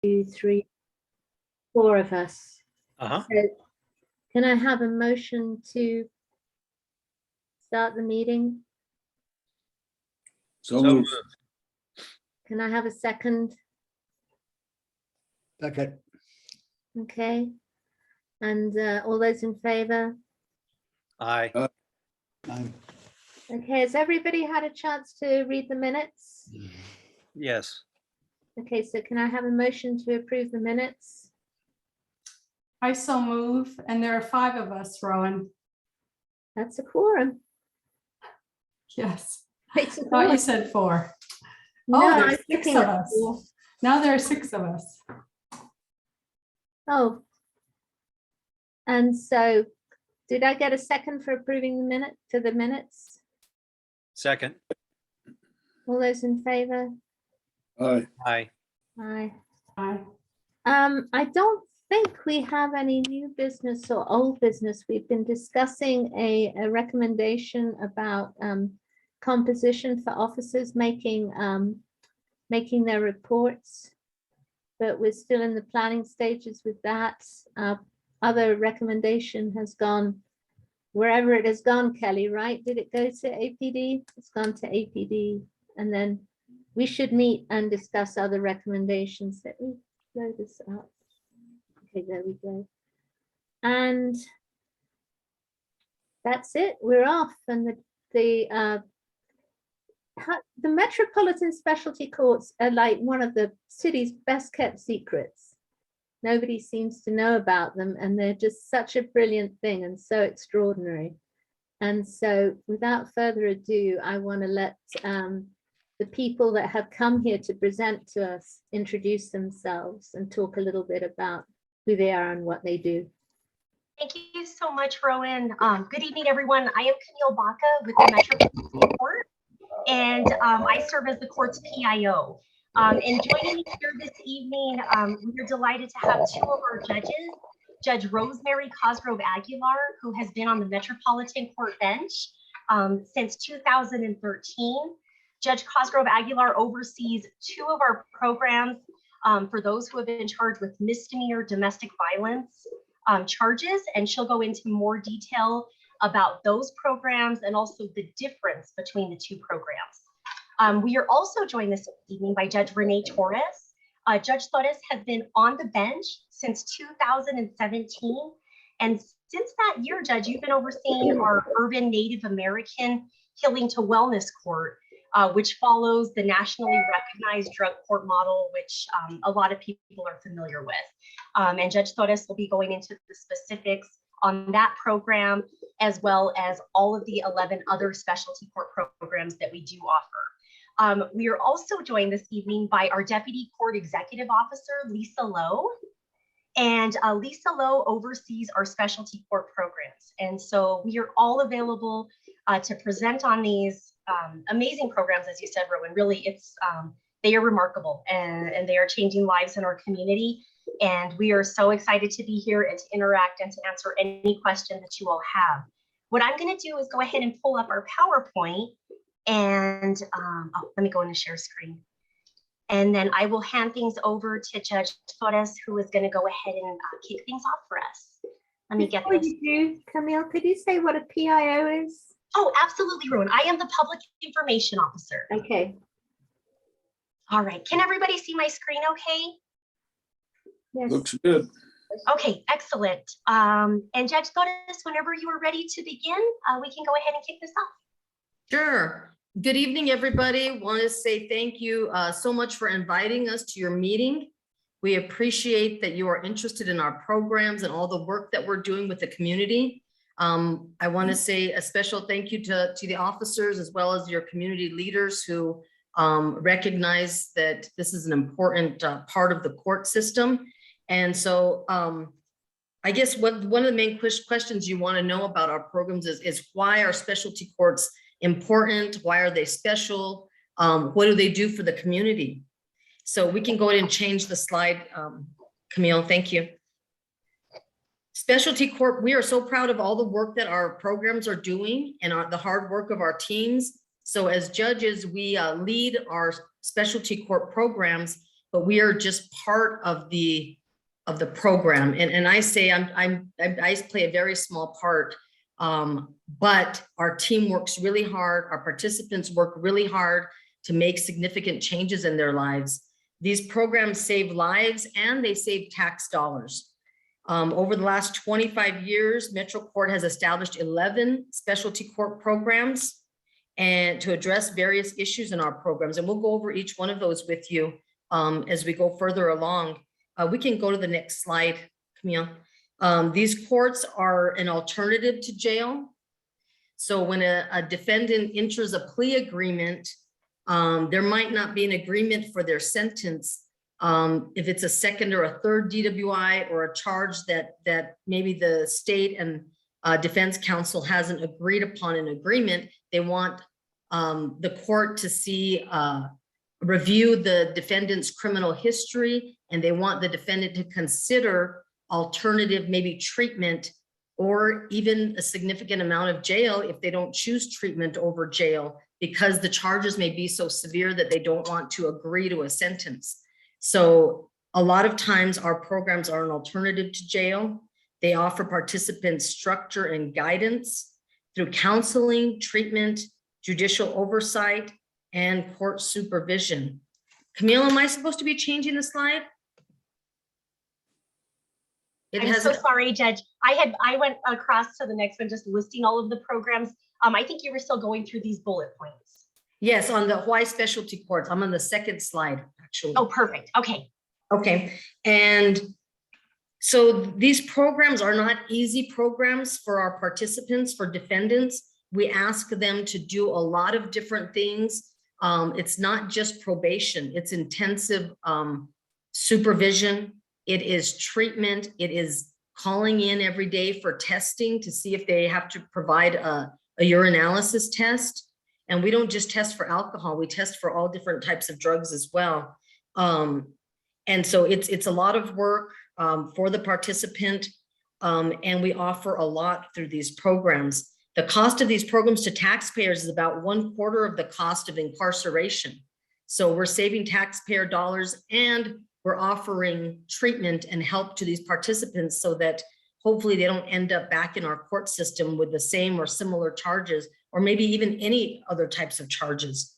2, 3, 4 of us. Uh-huh. So can I have a motion to start the meeting? So So moved. moved. Can I have a second? Second. Okay. And all those in favor? Aye. Aye. Okay, has everybody had a chance to read the minutes? Yes. Okay, so can I have a motion to approve the minutes? I so move, and there are 5 of us, Rowan. That's a quorum. Yes, It's a thought quorum. you said 4. No, Oh, I there's was 6 looking of at us. 4. Now there are 6 of us. Oh. And so, did I get a second for approving the minutes? Second. All those in favor? Aye. Aye. Aye. Aye. I don't think we have any new business or old business. We've been discussing a recommendation about composition for officers making their reports, but we're still in the planning stages with that. Other recommendation has gone wherever it has gone, Kelly, right? Did it go to APD? It's gone to APD, and then we should meet and discuss other recommendations. Let me load this up. Okay, there we go. And that's it. We're off. And the Metropolitan Specialty Courts are like one of the city's best kept secrets. Nobody seems to know about them, and they're just such a brilliant thing and so extraordinary. And so without further ado, I want to let the people that have come here to present to us introduce themselves and talk a little bit about who they are and what they do. Thank you so much, Rowan. Good evening, everyone. I am Camille Baca with the Metropolitan Court, and I serve as the court's PIO. And joining me here this evening, we're delighted to have 2 of our judges, Judge Rosemary Cosgrove Aguilar, who has been on the Metropolitan Court bench since 2013. Judge Cosgrove Aguilar oversees 2 of our programs for those who have been charged with misdemeanor domestic violence charges, and she'll go into more detail about those programs and also the difference between the 2 programs. We are also joined this evening by Judge Renee Torres. Judge Torres has been on the bench since 2017. And since that year, Judge, you've been overseeing our Urban Native American Healing to Wellness Court, which follows the nationally recognized drug court model, which a lot of people are familiar with. And Judge Torres will be going into the specifics on that program, as well as all of the 11 other specialty court programs that we do offer. We are also joined this evening by our Deputy Court Executive Officer, Lisa Lowe. And Lisa Lowe oversees our specialty court programs. And so we are all available to present on these amazing programs, as you said, Rowan. Really, they are remarkable, and they are changing lives in our community. And we are so excited to be here and to interact and to answer any question that you all have. What I'm going to do is go ahead and pull up our PowerPoint. And let me go in and share screen. And then I will hand things over to Judge Torres, who is going to go ahead and kick things off for us. Let me get Before this. you do, Camille, could you say what a PIO is? Oh, absolutely, Rowan. I am the Public Information Officer. Okay. All right. Can everybody see my screen okay? Yes. Looks good. Okay, excellent. And Judge Torres, whenever you are ready to begin, we can go ahead and kick this off. Sure. Good evening, everybody. Want to say thank you so much for inviting us to your meeting. We appreciate that you are interested in our programs and all the work that we're doing with the community. I want to say a special thank you to the officers as well as your community leaders who recognize that this is an important part of the court system. And so I guess one of the main questions you want to know about our programs is why are specialty courts important? Why are they special? What do they do for the community? So we can go ahead and change the slide, Camille, thank you. Specialty court, we are so proud of all the work that our programs are doing and the hard work of our teams. So as judges, we lead our specialty court programs, but we are just part of the program. And I say I play a very small part, but our team works really hard. Our participants work really hard to make significant changes in their lives. These programs save lives and they save tax dollars. Over the last 25 years, Metro Court has established 11 specialty court programs and to address various issues in our programs. And we'll go over each one of those with you as we go further along. We can go to the next slide, Camille. These courts are an alternative to jail. So when a defendant enters a plea agreement, there might not be an agreement for their sentence. If it's a second or a third DWI or a charge that maybe the state and defense counsel hasn't agreed upon an agreement, they want the court to see, review the defendant's criminal history, and they want the defendant to consider alternative, maybe treatment, or even a significant amount of jail if they don't choose treatment over jail, because the charges may be so severe that they don't want to agree to a sentence. So a lot of times our programs are an alternative to jail. They offer participants structure and guidance through counseling, treatment, judicial oversight, and court supervision. Camille, am I supposed to be changing the slide? I'm so sorry, Judge. I went across to the next one, just listing all of the programs. I think you were still going through these bullet points. Yes, on the Hawaii specialty courts. I'm on the second slide, actually. Oh, perfect. Okay. Okay. And so these programs are not easy programs for our participants, for defendants. We ask them to do a lot of different things. It's not just probation, it's intensive supervision. It is treatment. It is calling in every day for testing to see if they have to provide a urinalysis test. And we don't just test for alcohol, we test for all different types of drugs as well. And so it's a lot of work for the participant, and we offer a lot through these programs. The cost of these programs to taxpayers is about 1/4 of the cost of incarceration. So we're saving taxpayer dollars, and we're offering treatment and help to these participants so that hopefully they don't end up back in our court system with the same or similar charges, or maybe even any other types of charges.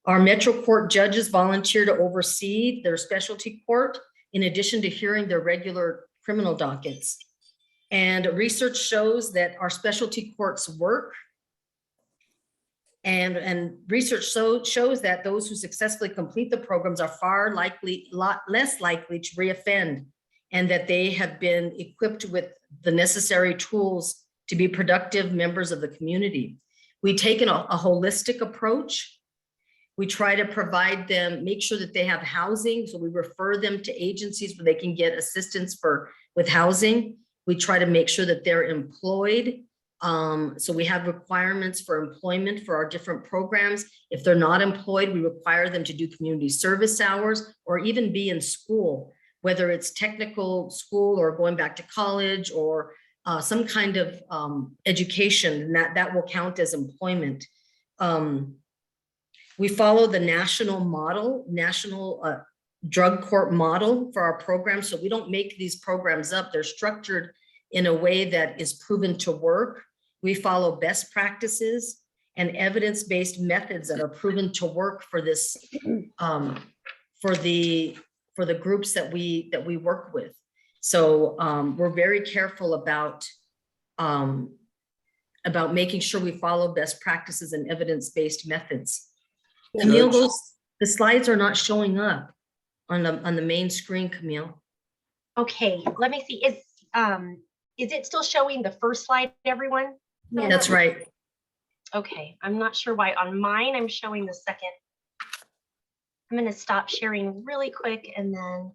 Our Metro Court judges volunteer to oversee their specialty court in addition to hearing their regular criminal dockets. And research shows that our specialty courts work. And research shows that those who successfully complete the programs are lot less likely to reoffend, and that they have been equipped with the necessary tools to be productive members of the community. We take a holistic approach. We try to provide them, make sure that they have housing. So we refer them to agencies where they can get assistance with housing. We try to make sure that they're employed. So we have requirements for employment for our different programs. If they're not employed, we require them to do community service hours or even be in school, whether it's technical school or going back to college or some kind of education, and that will count as employment. We follow the national model, national drug court model for our programs. So we don't make these programs up. They're structured in a way that is proven to work. We follow best practices and evidence-based methods that are proven to work for this, for the groups that we work with. So we're very careful about making sure we follow best practices and evidence-based methods. Camille, the slides are not showing up on the main screen, Camille. Okay, let me see. Is it still showing the first slide, everyone? Yeah. That's right. Okay, I'm not sure why. On mine, I'm showing the second. I'm going to stop sharing really quick and then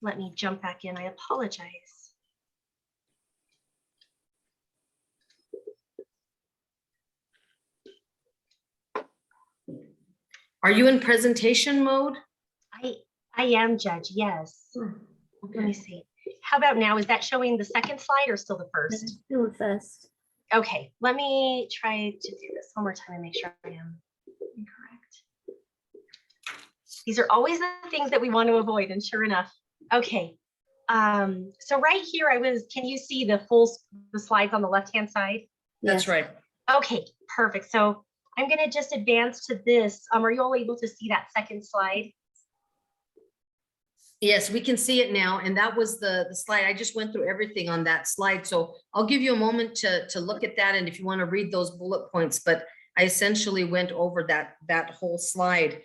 let me jump back in. I apologize. Are you in presentation mode? I am, Judge, yes. Let me see. How about now? Is that showing the second slide or still the first? Do it first. Okay, let me try to do this one more time and make sure I am incorrect. These are always the things that we want to avoid, and sure enough. Okay. So right here, can you see the slides on the left-hand side? That's Yes. right. Okay, perfect. So I'm gonna just advance to this. Are you all able to see that second slide? Yes, we can see it now. And that was the slide. I just went through everything on that slide. So I'll give you a moment to look at that. And if you want to read those bullet points, but I essentially went over that whole slide.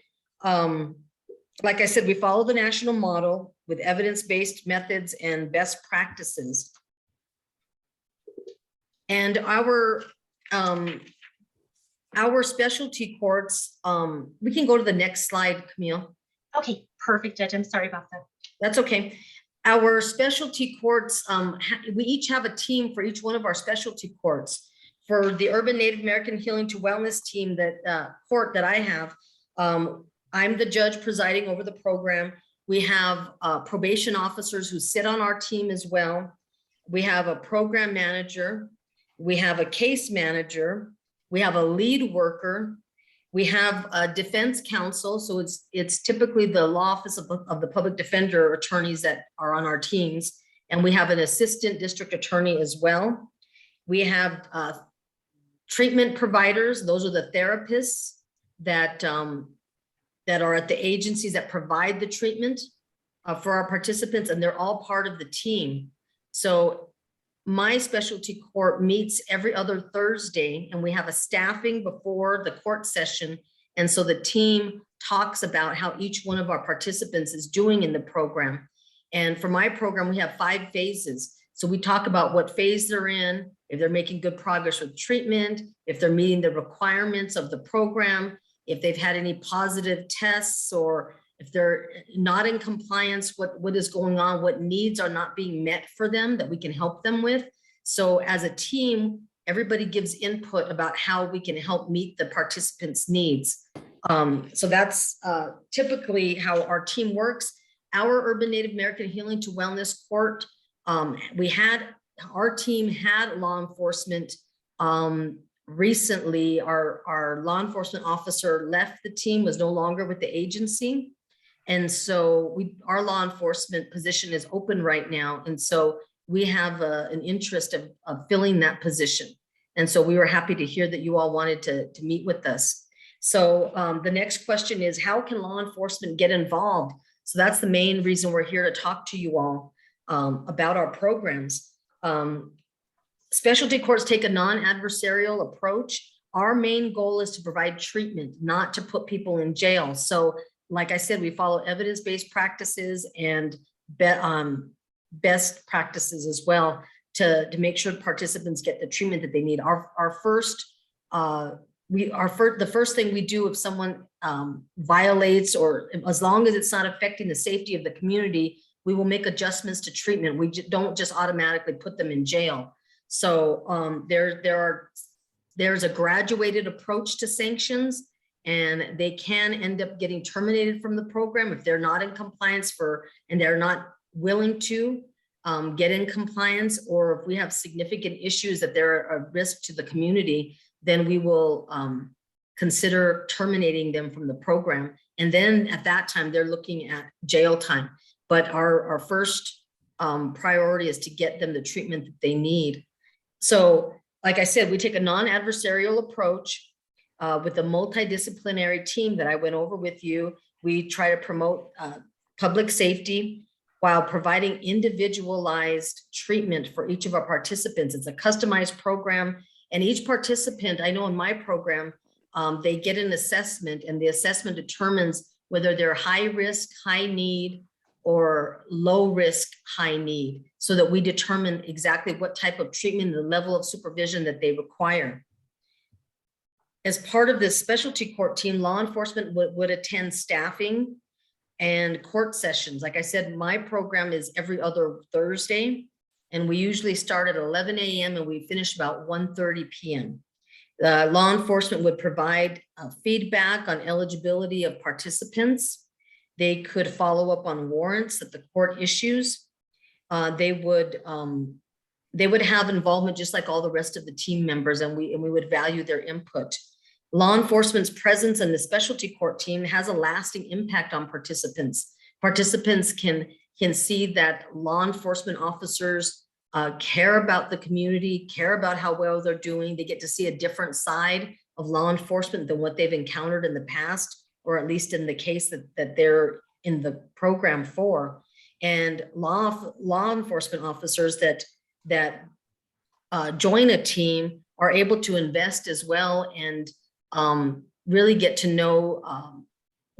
Like I said, we follow the national model with evidence-based methods and best practices. And our specialty courts, we can go to the next slide, Camille. Okay, perfect, Judge. I'm sorry about that. That's okay. Our specialty courts, we each have a team for each one of our specialty courts. For the Urban Native American Healing to Wellness team, court that I have, I'm the judge presiding over the program. We have probation officers who sit on our team as well. We have a program manager. We have a case manager. We have a lead worker. We have a defense counsel. So it's typically the law office of the public defender attorneys that are on our teams. And we have an assistant district attorney as well. We have treatment providers. Those are the therapists that are at the agencies that provide the treatment for our participants, and they're all part of the team. So my specialty court meets every other Thursday, and we have a staffing before the court session. And so the team talks about how each one of our participants is doing in the program. And for my program, we have 5 phases. So we talk about what phase they're in, if they're making good progress with treatment, if they're meeting the requirements of the program, if they've had any positive tests, or if they're not in compliance, what is going on, what needs are not being met for them that we can help them with. So as a team, everybody gives input about how we can help meet the participants' needs. So that's typically how our team works. Our Urban Native American Healing to Wellness Court, our team had law enforcement. Recently, our law enforcement officer left the team, was no longer with the agency. And so our law enforcement position is open right now. And so we have an interest of filling that position. And so we were happy to hear that you all wanted to meet with us. So the next question is, how can law enforcement get involved? So that's the main reason we're here, to talk to you all about our programs. Specialty courts take a non-adversarial approach. Our main goal is to provide treatment, not to put people in jail. So like I said, we follow evidence-based practices and best practices as well to make sure participants get the treatment that they need. The first thing we do if someone violates, or as long as it's not affecting the safety of the community, we will make adjustments to treatment. We don't just automatically put them in jail. So there's a graduated approach to sanctions, and they can end up getting terminated from the program if they're not in compliance and they're not willing to get in compliance, or if we have significant issues that they're a risk to the community, then we will consider terminating them from the program. And then at that time, they're looking at jail time. But our first priority is to get them the treatment that they need. So like I said, we take a non-adversarial approach with a multidisciplinary team that I went over with you. We try to promote public safety while providing individualized treatment for each of our participants. It's a customized program, and each participant, I know in my program, they get an assessment, and the assessment determines whether they're high risk, high need, or low risk, high need, so that we determine exactly what type of treatment and the level of supervision that they require. As part of this specialty court team, law enforcement would attend staffing and court sessions. Like I said, my program is every other Thursday, and we usually start at 11 a.m. and we finish about 1:30 p.m. Law enforcement would provide feedback on eligibility of participants. They could follow up on warrants that the court issues. They would have involvement just like all the rest of the team members, and we would value their input. Law enforcement's presence in the specialty court team has a lasting impact on participants. Participants can see that law enforcement officers care about the community, care about how well they're doing. They get to see a different side of law enforcement than what they've encountered in the past, or at least in the case that they're in the program for. And law enforcement officers that join a team are able to invest as well and really get to know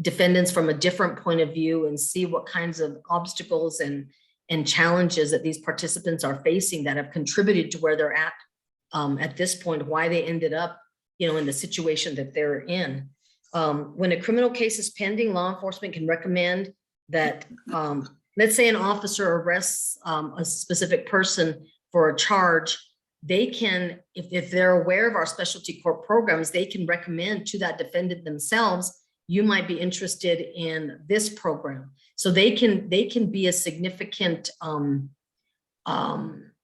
defendants from a different point of view and see what kinds of obstacles and challenges that these participants are facing that have contributed to where they're at this point, why they ended up, in the situation that they're in. When a criminal case is pending, law enforcement can recommend that, let's say an officer arrests a specific person for a charge. They can, if they're aware of our specialty court programs, they can recommend to that defendant themselves, you might be interested in this program. So they can be a significant,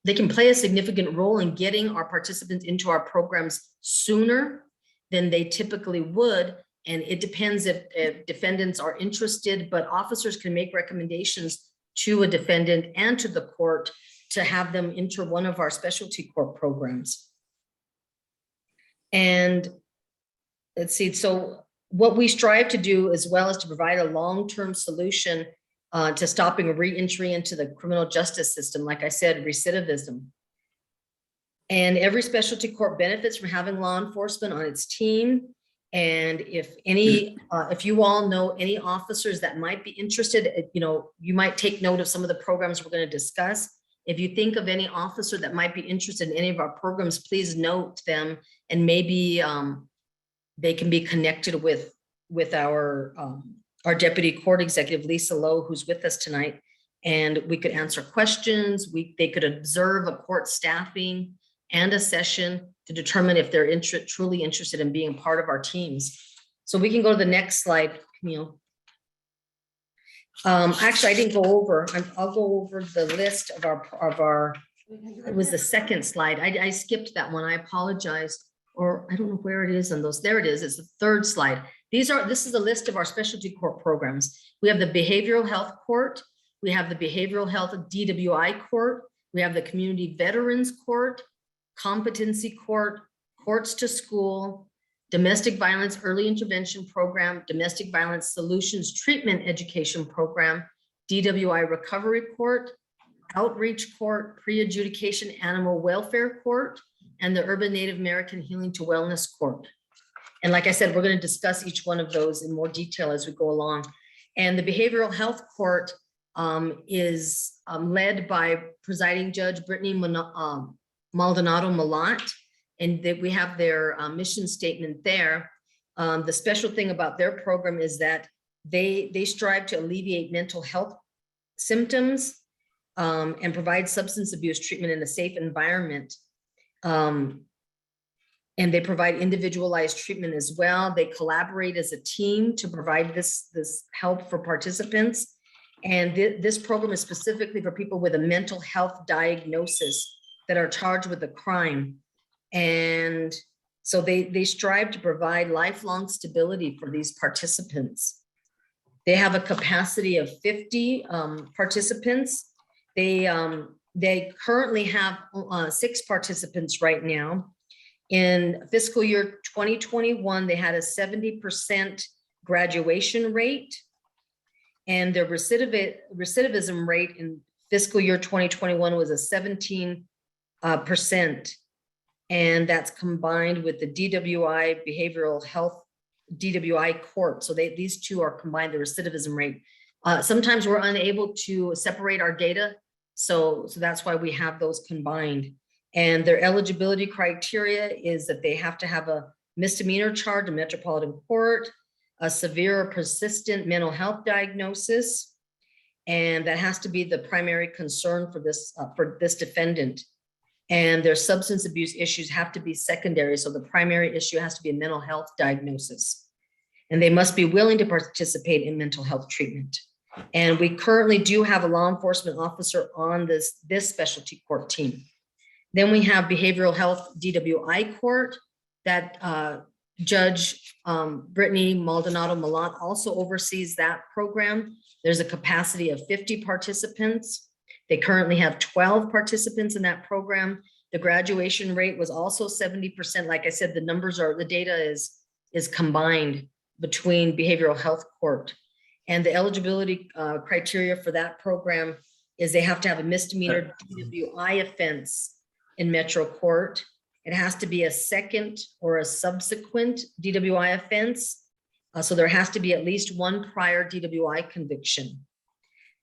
they can play a significant role in getting our participants into our programs sooner than they typically would. And it depends if defendants are interested, but officers can make recommendations to a defendant and to the court to have them enter one of our specialty court programs. And let's see, so what we strive to do as well is to provide a long-term solution to stopping re-entry into the criminal justice system. Like I said, recidivism. And every specialty court benefits from having law enforcement on its team. And if you all know any officers that might be interested, you might take note of some of the programs we're going to discuss. If you think of any officer that might be interested in any of our programs, please note them, and maybe they can be connected with our deputy court executive, Lisa Lowe, who's with us tonight, and we could answer questions. They could observe a court staffing and a session to determine if they're truly interested in being part of our teams. So we can go to the next slide, Camille. Actually, I didn't go over. I'll go over the list of our. It was the second slide. I skipped that one. I apologize. Or I don't know where it is on those. There it is. It's the third slide. This is a list of our specialty court programs. We have the behavioral health court. We have the behavioral health DWI court. We have the community veterans court, competency court, courts to school, domestic violence early intervention program, domestic violence solutions treatment education program, DWI recovery court, outreach court, pre-adjudication animal welfare court, and the Urban Native American Healing to Wellness Court. And like I said, we're going to discuss each one of those in more detail as we go along. And the Behavioral Health Court is led by presiding judge Brittany Maldonado Malott, and that we have their mission statement there. The special thing about their program is that they strive to alleviate mental health symptoms and provide substance abuse treatment in a safe environment. And they provide individualized treatment as well. They collaborate as a team to provide this help for participants. And this program is specifically for people with a mental health diagnosis that are charged with a crime. And so they strive to provide lifelong stability for these participants. They have a capacity of 50 participants. They currently have 6 participants right now. In fiscal year 2021, they had a 70% graduation rate, and their recidivism rate in fiscal year 2021 was a 17%. And that's combined with the DWI behavioral health DWI court. So these two are combined, the recidivism rate. Sometimes we're unable to separate our data. So that's why we have those combined. And their eligibility criteria is that they have to have a misdemeanor charge in Metropolitan Court, a severe or persistent mental health diagnosis, and that has to be the primary concern for this defendant. And their substance abuse issues have to be secondary. So the primary issue has to be a mental health diagnosis. And they must be willing to participate in mental health treatment. And we currently do have a law enforcement officer on this specialty court team. Then we have behavioral health DWI court that Judge Brittany Maldonado Milan also oversees that program. There's a capacity of 50 participants. They currently have 12 participants in that program. The graduation rate was also 70%. Like I said, the data is combined between behavioral health court. And the eligibility criteria for that program is they have to have a misdemeanor DWI offense in Metro Court. It has to be a second or a subsequent DWI offense. So there has to be at least one prior DWI conviction.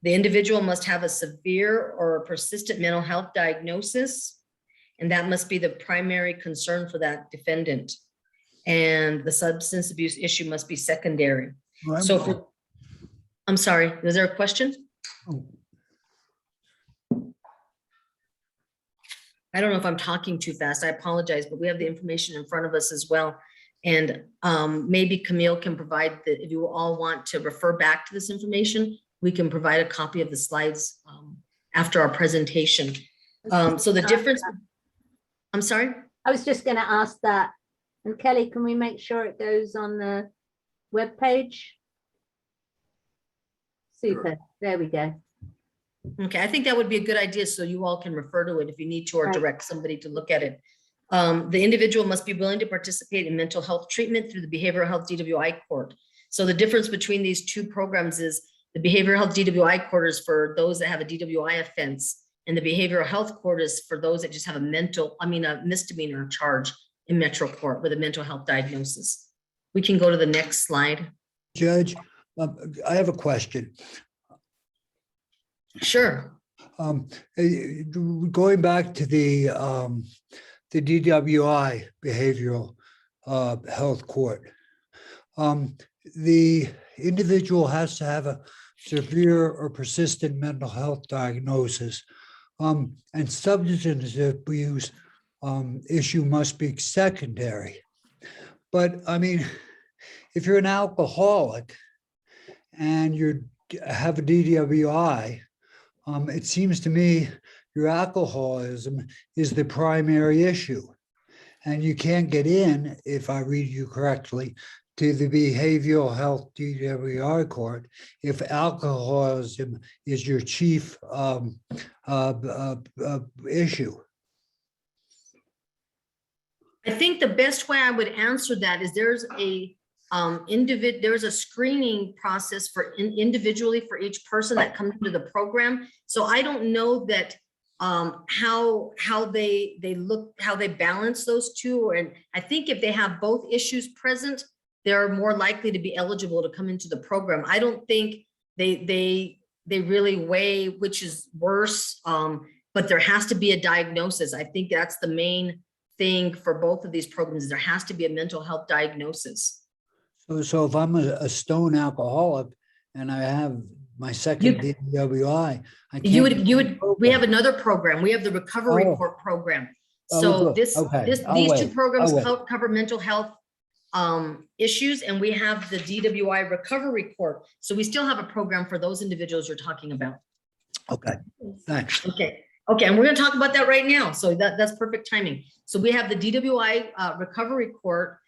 The individual must have a severe or persistent mental health diagnosis, and that must be the primary concern for that defendant. And the substance abuse issue must be secondary. So I'm sorry, was there a question? I don't know if I'm talking too fast. I apologize, but we have the information in front of us as well. And maybe Camille can provide that if you all want to refer back to this information, we can provide a copy of the slides after our presentation. So the difference, I'm sorry? I was just going to ask that. And Kelly, can we make sure it goes on the webpage? Super. There we go. Okay, I think that would be a good idea, so you all can refer to it if you need to, or Right. direct somebody to look at it. The individual must be willing to participate in mental health treatment through the behavioral health DWI court. So the difference between these two programs is the behavioral health DWI court is for those that have a DWI offense, and the behavioral health court is for those that just have a misdemeanor charge in Metro Court with a mental health diagnosis. We can go to the next slide. Judge, I have a question. Sure. Going back to the DWI behavioral health court, the individual has to have a severe or persistent mental health diagnosis, and substance abuse issue must be secondary. But I mean, if you're an alcoholic and you have a DWI, it seems to me your alcoholism is the primary issue. And you can't get in, if I read you correctly, to the behavioral health DWI court if alcoholism is your chief issue. I think the best way I would answer that is there's a screening process for individually for each person that comes into the program. So I don't know that how they balance those two. And I think if they have both issues present, they're more likely to be eligible to come into the program. I don't think they really weigh which is worse, but there has to be a diagnosis. I think that's the main thing for both of these programs, is there has to be a mental health diagnosis. So if I'm a stone alcoholic and I have my second DWI, we have another program. We have the recovery court program. So these two programs cover mental health issues, and we have the DWI recovery court. So we still have a program for those individuals you're talking about. Okay, thanks. Okay, and we're going to talk about that right now. So that's perfect timing. So we have the DWI recovery court.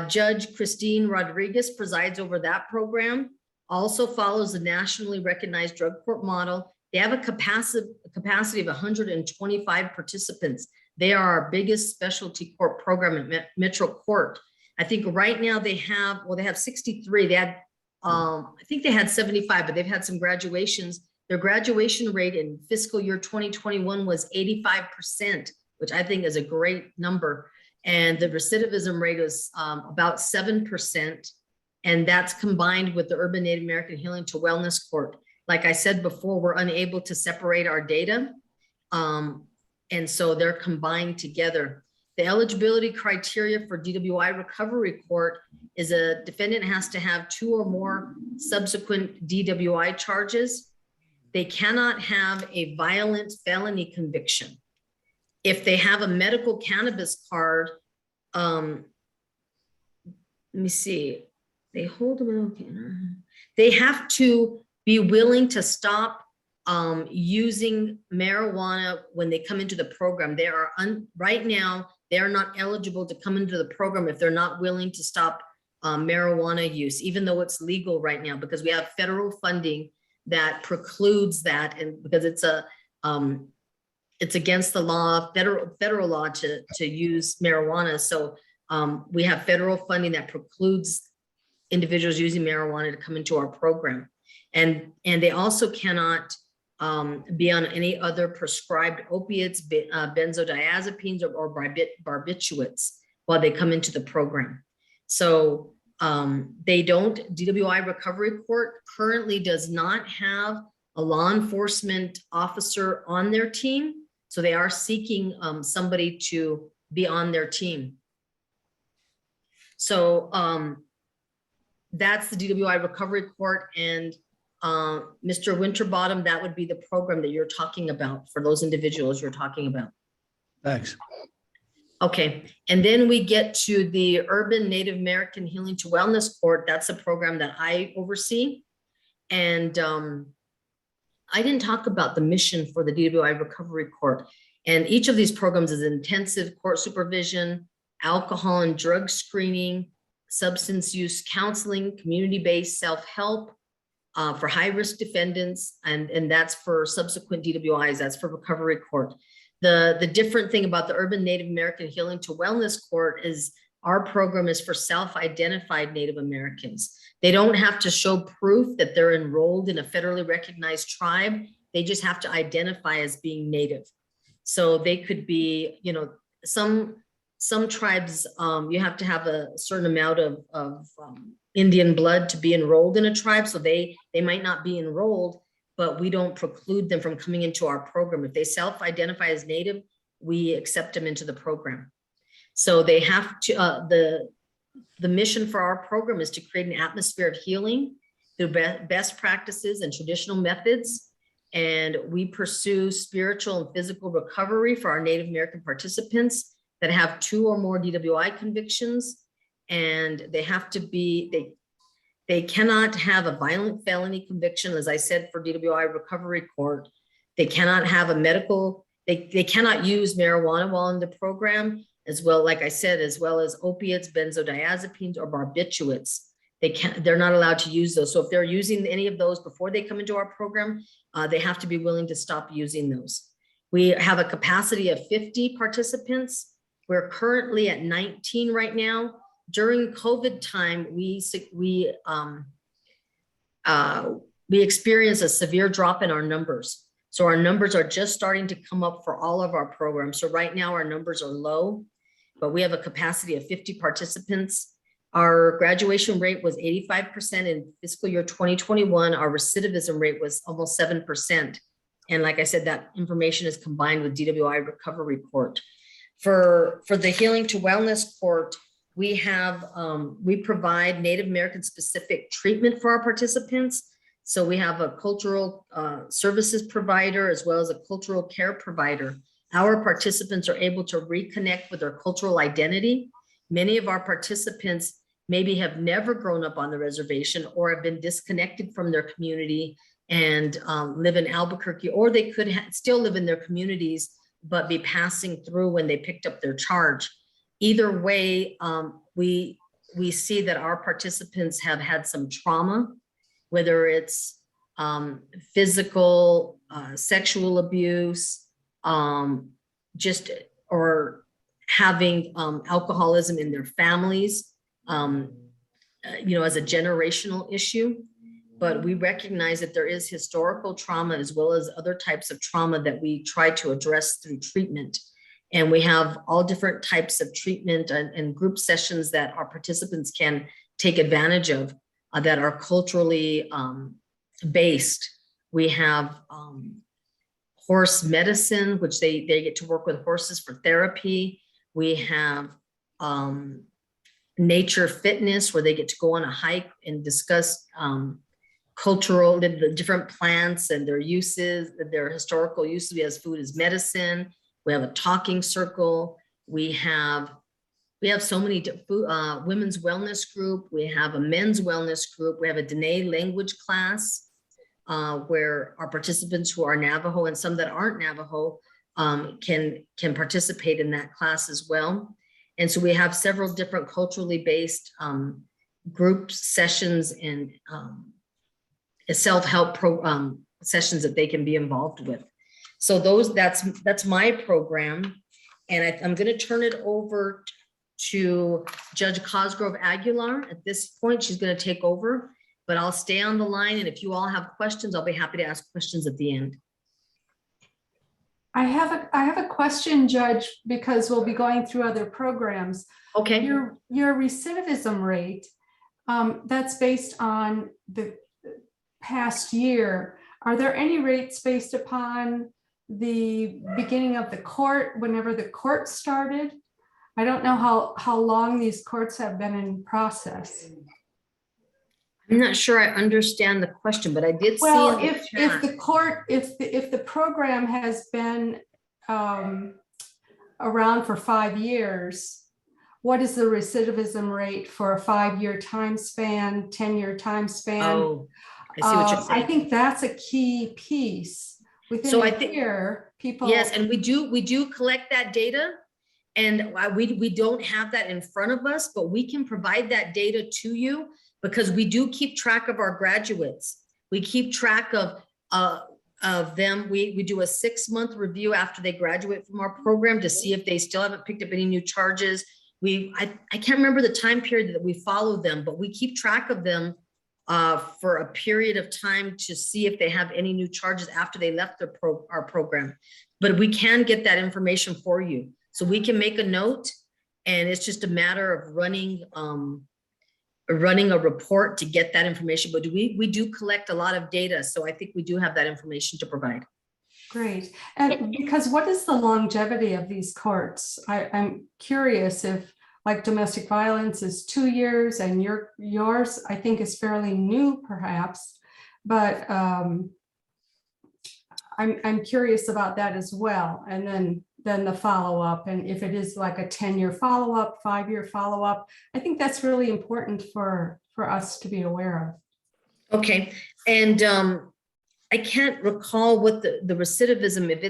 Judge Christine Rodriguez presides over that program. Also follows the nationally recognized drug court model. They have a capacity of 125 participants. They are our biggest specialty court program at Metro Court. I think right now they have 63. They had, I think they had 75, but they've had some graduations. Their graduation rate in fiscal year 2021 was 85%, which I think is a great number. And the recidivism rate is about 7%. And that's combined with the Urban Native American Healing to Wellness Court. Like I said before, we're unable to separate our data. And so they're combined together. The eligibility criteria for DWI recovery court is a defendant has to have 2 or more subsequent DWI charges. They cannot have a violent felony conviction. If they have a medical cannabis card, let me see, they hold them. They have to be willing to stop using marijuana when they come into the program. They are right now, they are not eligible to come into the program if they're not willing to stop marijuana use, even though it's legal right now, because we have federal funding that precludes that, and because it's against the law, federal law to use marijuana. So we have federal funding that precludes individuals using marijuana to come into our program. And they also cannot be on any other prescribed opiates, benzodiazepines, or barbiturates while they come into the program. So DWI Recovery Court currently does not have a law enforcement officer on their team. So they are seeking somebody to be on their team. So that's the DWI Recovery Court. And Mr. Winterbottom, that would be the program that you're talking about for those individuals you're talking about. Thanks. Okay, and then we get to the Urban Native American Healing to Wellness Court. That's a program that I oversee. And I didn't talk about the mission for the DWI Recovery Court. And each of these programs is intensive court supervision, alcohol and drug screening, substance use counseling, community-based self-help for high-risk defendants, and that's for subsequent DWIs, that's for Recovery Court. The different thing about the Urban Native American Healing to Wellness Court is our program is for self-identified Native Americans. They don't have to show proof that they're enrolled in a federally recognized tribe. They just have to identify as being Native. So they could be, you know, some tribes, you have to have a certain amount of Indian blood to be enrolled in a tribe. So they might not be enrolled, but we don't preclude them from coming into our program. If they self-identify as Native, we accept them into the program. So they have to, the mission for our program is to create an atmosphere of healing through best practices and traditional methods. And we pursue spiritual and physical recovery for our Native American participants that have 2 or more DWI convictions. And they have to be, they cannot have a violent felony conviction, as I said, for DWI Recovery Court. They cannot have a medical, they cannot use marijuana while in the program, as well, like I said, as well as opiates, benzodiazepines, or barbiturates. They're not allowed to use those. So if they're using any of those before they come into our program, they have to be willing to stop using those. We have a capacity of 50 participants. We're currently at 19 right now. During COVID time, we experienced a severe drop in our numbers. So our numbers are just starting to come up for all of our programs. So right now our numbers are low, but we have a capacity of 50 participants. Our graduation rate was 85% in fiscal year 2021. Our recidivism rate was almost 7%. And like I said, that information is combined with DWI Recovery Court. For the Healing to Wellness Court, we have, we provide Native American specific treatment for our participants. So we have a cultural services provider as well as a cultural care provider. Our participants are able to reconnect with their cultural identity. Many of our participants maybe have never grown up on the reservation or have been disconnected from their community and live in Albuquerque, or they could still live in their communities, but be passing through when they picked up their charge. Either way, we see that our participants have had some trauma, whether it's physical, sexual abuse, or having alcoholism in their families, as a generational issue. But we recognize that there is historical trauma as well as other types of trauma that we try to address through treatment. And we have all different types of treatment and group sessions that our participants can take advantage of that are culturally based. We have horse medicine, which they get to work with horses for therapy. We have nature fitness, where they get to go on a hike and discuss the different plants and their uses, their historical uses. We have food as medicine. We have a talking circle. We have so many women's wellness group. We have a men's wellness group. We have a Dene language class. where our participants who are Navajo and some that aren't Navajo can participate in that class as well. And so we have several different culturally based groups, sessions, and self-help sessions that they can be involved with. So that's my program. And I'm going to turn it over to Judge Cosgrove Aguilar. At this point, she's going to take over, but I'll stay on the line. And if you all have questions, I'll be happy to ask questions at the end. I have a question, Judge, because we'll be going through other programs. Okay. Your recidivism rate, that's based on the past year. Are there any rates based upon the beginning of the court, whenever the court started? I don't know how long these courts have been in process. I'm not sure I understand the question, but I did see. Well, in the if chat- the court, if the program has been around for 5 years, what is the recidivism rate for a 5-year time span, 10-year time span? Oh, I see what you're saying. I think that's a key piece. Within So I a think- year, people. Yes, and we do collect that data, and we don't have that in front of us, but we can provide that data to you because we do keep track of our graduates. We keep track of them. We do a 6-month review after they graduate from our program to see if they still haven't picked up any new charges. I can't remember the time period that we follow them, but we keep track of them for a period of time to see if they have any new charges after they left our program. But we can get that information for you. So we can make a note, and it's just a matter of running a report to get that information. But we do collect a lot of data. So I think we do have that information to provide. Great. And because what is the longevity of these courts? I'm curious if, like, domestic violence is 2 years and yours, I think, is fairly new perhaps, but I'm curious about that as well. And then the follow-up, and if it is like a 10-year follow-up, 5-year follow-up, I think that's really important for us to be aware of. Okay. And I can't recall what the recidivism, if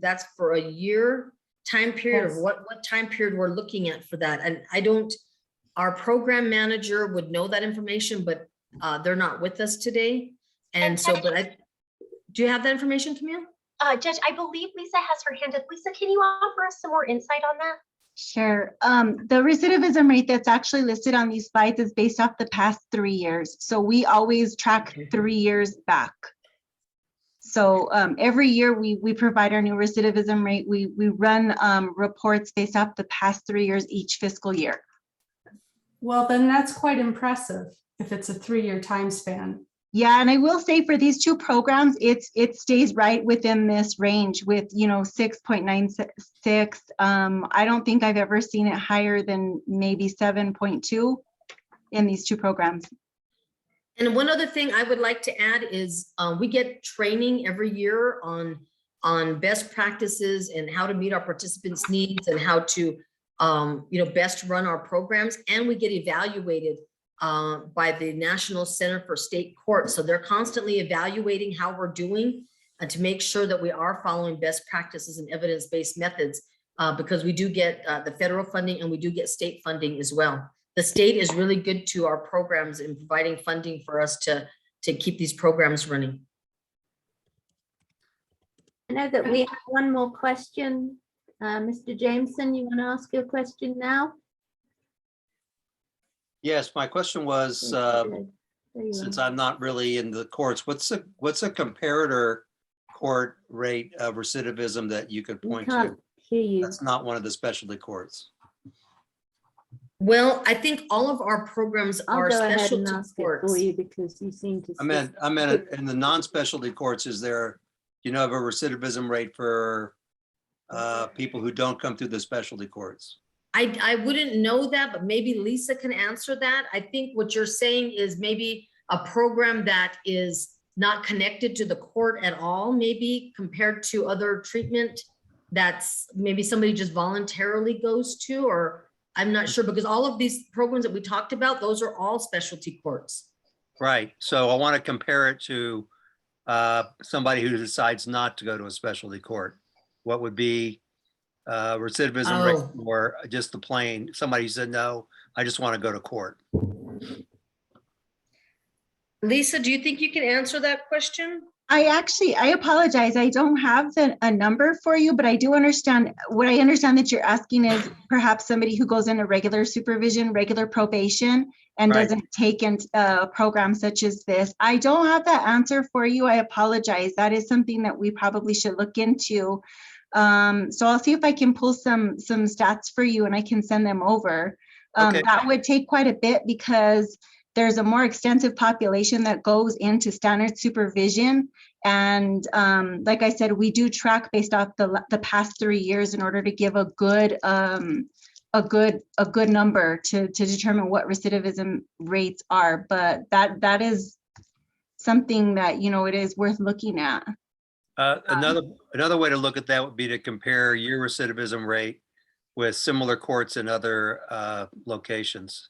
that's for a year time period, Yes. or what time period we're looking at for that. And our program manager would know that information, but they're not with us today. And so, do you have that information, Camille? Judge, I believe Lisa has her hand up. Lisa, can you offer us some more insight on that? Sure. The recidivism rate that's actually listed on these slides is based off the past 3 years. So we always track 3 years back. So every year we provide our new recidivism rate. We run reports based off the past 3 years each fiscal year. Well, then that's quite impressive if it's a 3-year time span. Yeah, and I will say for these two programs, it stays right within this range with 6.96. I don't think I've ever seen it higher than maybe 7.2 in these two programs. And one other thing I would like to add is we get training every year on best practices and how to meet our participants' needs and how to best run our programs, and we get evaluated by the National Center for State Courts. So they're constantly evaluating how we're doing to make sure that we are following best practices and evidence-based methods because we do get the federal funding and we do get state funding as well. The state is really good to our programs in providing funding for us to keep these programs running. I know that we have one more question. Mr. Jameson, you want to ask your question now? Yes, my question was, There you since are. I'm not really in the courts, what's a comparator court rate of recidivism that you could We point to? can't hear you. That's not one of the specialty courts. Well, I think all of our programs I'll are go ahead and specialty ask it courts. for you because you seem to. I meant in the non-specialty courts, is there, have a recidivism rate for people who don't come through the specialty courts? I wouldn't know that, but maybe Lisa can answer that. I think what you're saying is maybe a program that is not connected to the court at all, maybe compared to other treatment that's maybe somebody just voluntarily goes to, or I'm not sure, because all of these programs that we talked about, those are all specialty courts. Right. So I want to compare it to somebody who decides not to go to a specialty court? What would be recidivism rate Oh. or just the plain, somebody who said, no, I just want to go to court? Lisa, do you think you can answer that question? I apologize. I don't have a number for you, but I do understand. What I understand that you're asking is perhaps somebody who goes into regular supervision, regular probation, and Right. doesn't take in a program such as this. I don't have that answer for you. I apologize. That is something that we probably should look into. So I'll see if I can pull some stats for you and I can send them over. Okay. That would take quite a bit because there's a more extensive population that goes into standard supervision. And like I said, we do track based off the past 3 years in order to give a good number to determine what recidivism rates are. But that is something that, you know, it is worth looking at. Another way to look at that would be to compare your recidivism rate with similar courts in other locations.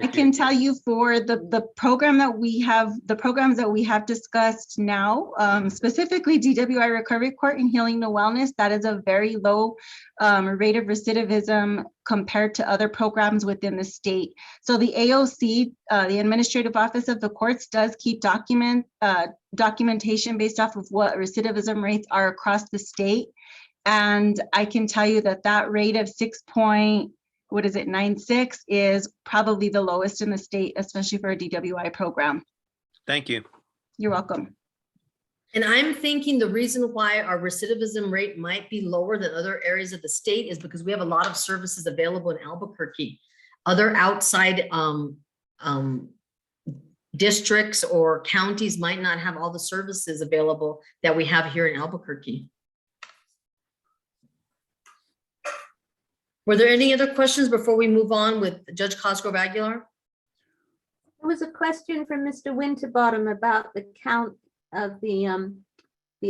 I can tell you for the program that we have, the programs that we have discussed now, specifically DWI Recovery Court and Healing to Wellness, that is a very low rate of recidivism compared to other programs within the state. So the AOC, the Administrative Office of the Courts, does keep documentation based off of what recidivism rates are across the state. And I can tell you that rate of 6.96 is probably the lowest in the state, especially for a DWI program. Thank you. You're welcome. And I'm thinking the reason why our recidivism rate might be lower than other areas of the state is because we have a lot of services available in Albuquerque. Other outside districts or counties might not have all the services available that we have here in Albuquerque. Were there any other questions before we move on with Judge Cosgrove Aguilar? There was a question from Mr. Winterbottom about the count of the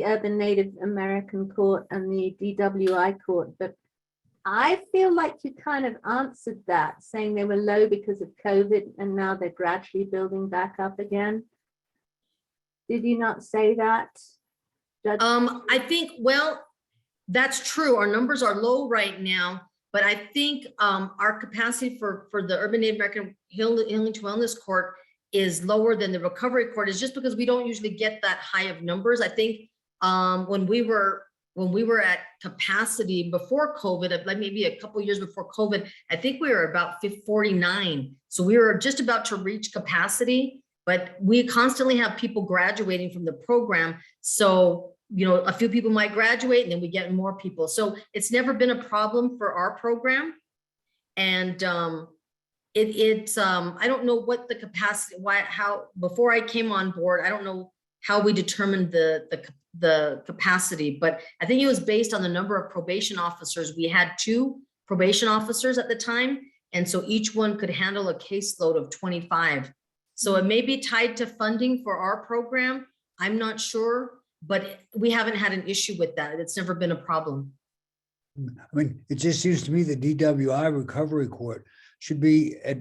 Urban Native American Court and the DWI Court, but I feel like you kind of answered that, saying they were low because of COVID and now they're gradually building back up again. Did you not say that, Judge? I think, well, that's true. Our numbers are low right now, but I think our capacity for the Urban Native American Healing to Wellness Court is lower than the Recovery Court, is just because we don't usually get that high of numbers. I think when we were at capacity before COVID, like maybe a couple years before COVID, I think we were about 49. So we were just about to reach capacity, but we constantly have people graduating from the program. So, you know, a few people might graduate and then we get more people. So it's never been a problem for our program. And I don't know what the capacity, how, before I came on board, I don't know how we determined the capacity, but I think it was based on the number of probation officers. We had 2 probation officers at the time. And so each one could handle a caseload of 25. So it may be tied to funding for our program. I'm not sure, but we haven't had an issue with that. It's never been a problem. I mean, it just seems to me the DWI Recovery Court should be at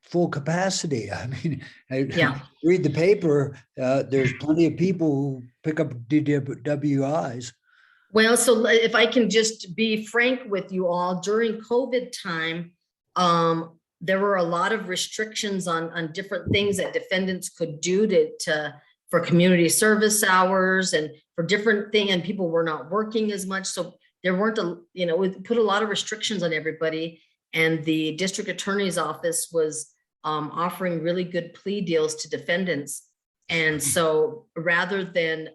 full capacity. I mean, Yeah. read the paper, there's plenty of people who pick up DWIs. Well, so if I can just be frank with you all, during COVID time, there were a lot of restrictions on different things that defendants could do for community service hours and for different things, and people were not working as much. So there weren't, it put a lot of restrictions on everybody. And the district attorney's office was offering really good plea deals to defendants. And so rather than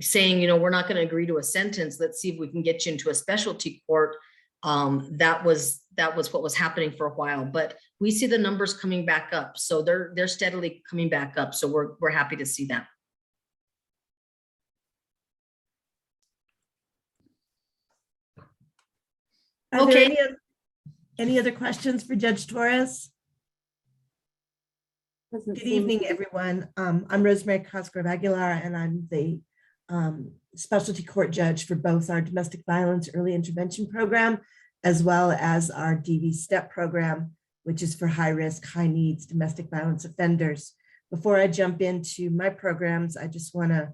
saying, we're not going to agree to a sentence, let's see if we can get you into a specialty court, that was what was happening for a while. But we see the numbers coming back up. So they're steadily coming back up. So we're happy to see that. Are there Okay. any other questions for Judge Torres? Doesn't Good seem- evening, everyone. I'm Rosemary Cosgrove Aguilar, and I'm the specialty court judge for both our domestic violence early intervention program, as well as our DV STEP program, which is for high risk, high needs domestic violence offenders. before I jump into my programs, I just want to,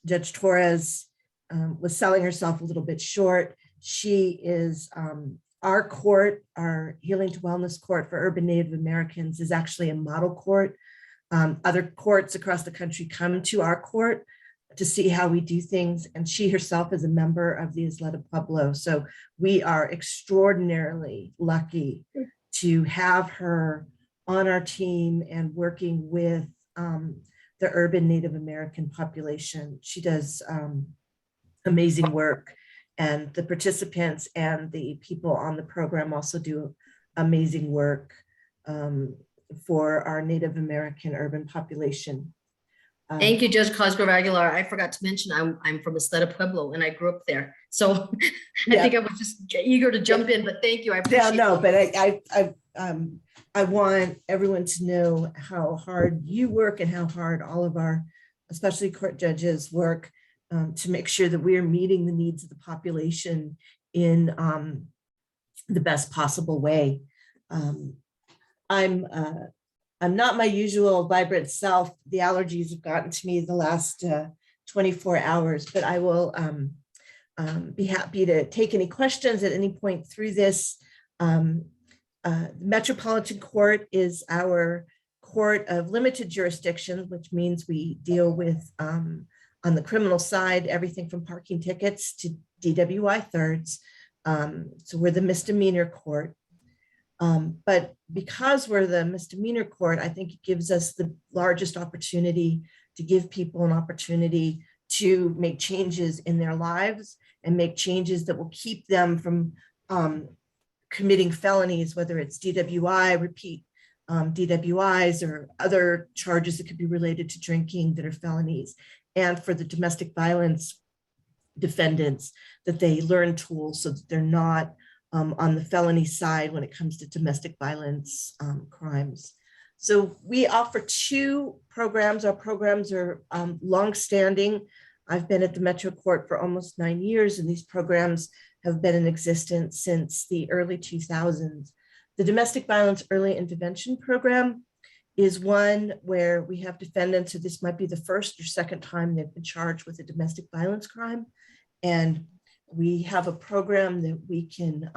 Judge Torres was selling herself a little bit short. She is our court, our Healing to Wellness Court for Urban Native Americans is actually a model court. Other courts across the country come to our court to see how we do things. And she herself is a member of the Isla de Pueblo. So we are extraordinarily lucky to have her on our team and working with the urban Native American population. She does amazing work, and the participants and the people on the program also do amazing work for our Native American urban population. Thank you, Judge Cosgrove Aguilar. I forgot to mention I'm from Isla de Pueblo and I grew up there. So I think I was just eager to jump in, but thank you. I appreciate but I want everyone to know how hard you work and how hard all of our, especially court judges, work to make sure that we are meeting the needs of the population in the best possible way. I'm not my usual vibrant self. The allergies have gotten to me the last 24 hours, but I will be happy to take any questions at any point through this. Metropolitan Court is our court of limited jurisdiction, which means we deal with, on the criminal side, everything from parking tickets to DWI thirds. So we're the misdemeanor court. But because we're the misdemeanor court, I think it gives us the largest opportunity to give people an opportunity to make changes in their lives and make changes that will keep them from committing felonies, whether it's DWI, repeat DWIs, or other charges that could be related to drinking that are felonies. And for the domestic violence defendants, that they learn tools so that they're not on the felony side when it comes to domestic violence crimes. So we offer two programs. Our programs are longstanding. I've been at the Metro Court for almost 9 years, and these programs have been in existence since the early 2000s. The Domestic Violence Early Intervention Program is one where we have defendants, so this might be the first or second time they've been charged with a domestic violence crime. And we have a program that we can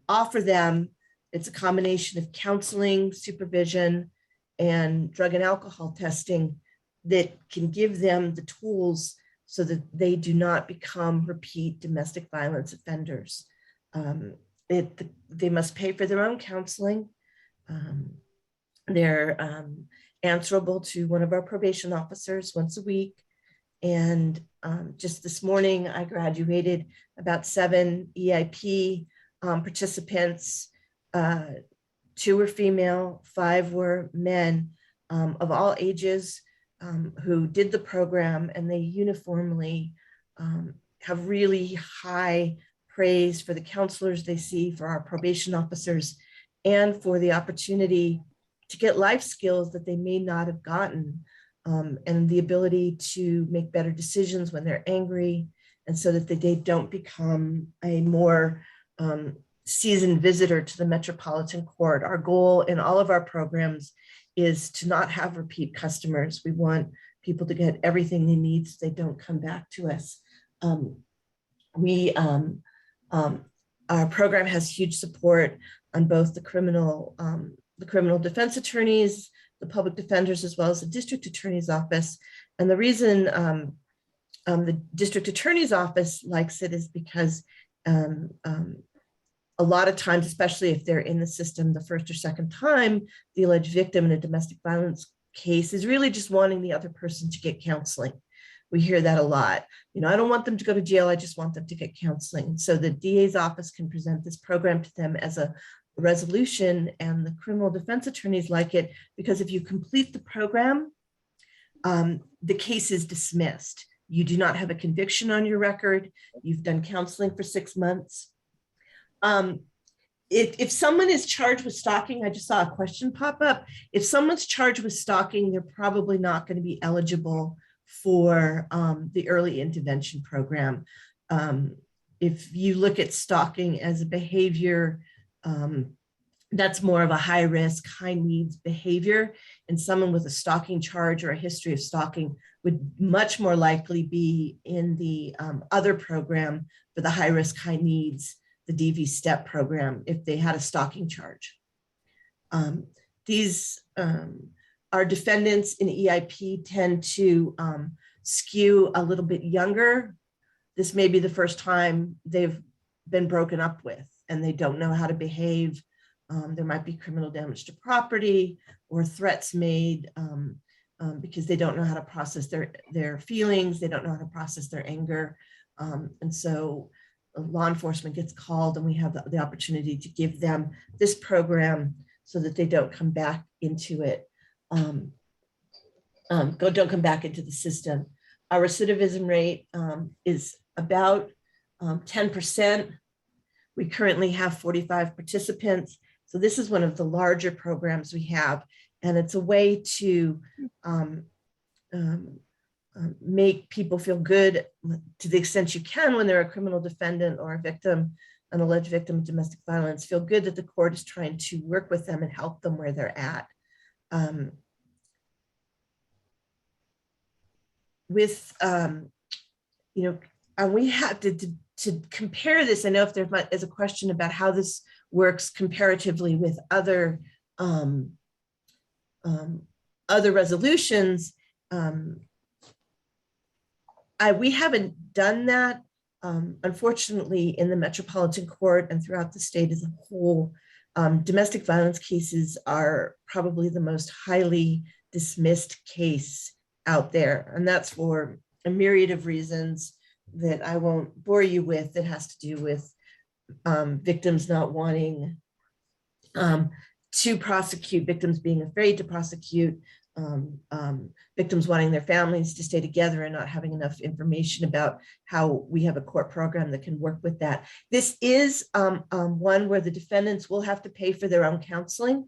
offer them. It's a combination of counseling, supervision, and drug and alcohol testing that can give them the tools so that they do not become repeat domestic violence offenders. They must pay for their own counseling. They're answerable to one of our probation officers once a week. And just this morning, I graduated about 7 EIP participants. 2 were female, 5 were men of all ages who did the program, and they uniformly have really high praise for the counselors they see, for our probation officers, and for the opportunity to get life skills that they may not have gotten. And the ability to make better decisions when they're angry, and so that they don't become a more seasoned visitor to the Metropolitan Court. Our goal in all of our programs is to not have repeat customers. We want people to get everything they need so they don't come back to us. Our program has huge support on both the criminal defense attorneys, the public defenders, as well as the district attorney's office. And the reason the district attorney's office likes it is because a lot of times, especially if they're in the system the first or second time, the alleged victim in a domestic violence case is really just wanting the other person to get counseling. We hear that a lot. I don't want them to go to jail. I just want them to get counseling. So the DA's office can present this program to them as a resolution, and the criminal defense attorneys like it because if you complete the program, the case is dismissed. You do not have a conviction on your record. You've done counseling for 6 months. If someone is charged with stalking, I just saw a question pop up. If someone's charged with stalking, they're probably not going to be eligible for the early intervention program. If you look at stalking as a behavior that's more of a high risk, high needs behavior. And someone with a stalking charge or a history of stalking would much more likely be in the other program for the high risk, high needs, the DV STEP program, if they had a stalking charge. Our defendants in EIP tend to skew a little bit younger. This may be the first time they've been broken up with and they don't know how to behave. There might be criminal damage to property or threats made because they don't know how to process their feelings. They don't know how to process their anger. And so law enforcement gets called and we have the opportunity to give them this program so that they don't come back into it. Don't come back into the system. Our recidivism rate is about 10%. We currently have 45 participants. So this is one of the larger programs we have, and it's a way to make people feel good to the extent you can when they're a criminal defendant or a victim, an alleged victim of domestic violence, feel good that the court is trying to work with them and help them where they're at. And we have to compare this. I know if there's a question about how this works comparatively with other resolutions. We haven't done that. Unfortunately, in the Metropolitan Court and throughout the state as a whole, domestic violence cases are probably the most highly dismissed case out there. And that's for a myriad of reasons that I won't bore you with, that has to do with victims not wanting to prosecute, victims being afraid to prosecute, victims wanting their families to stay together and not having enough information about how we have a court program that can work with that. This is one where the defendants will have to pay for their own counseling.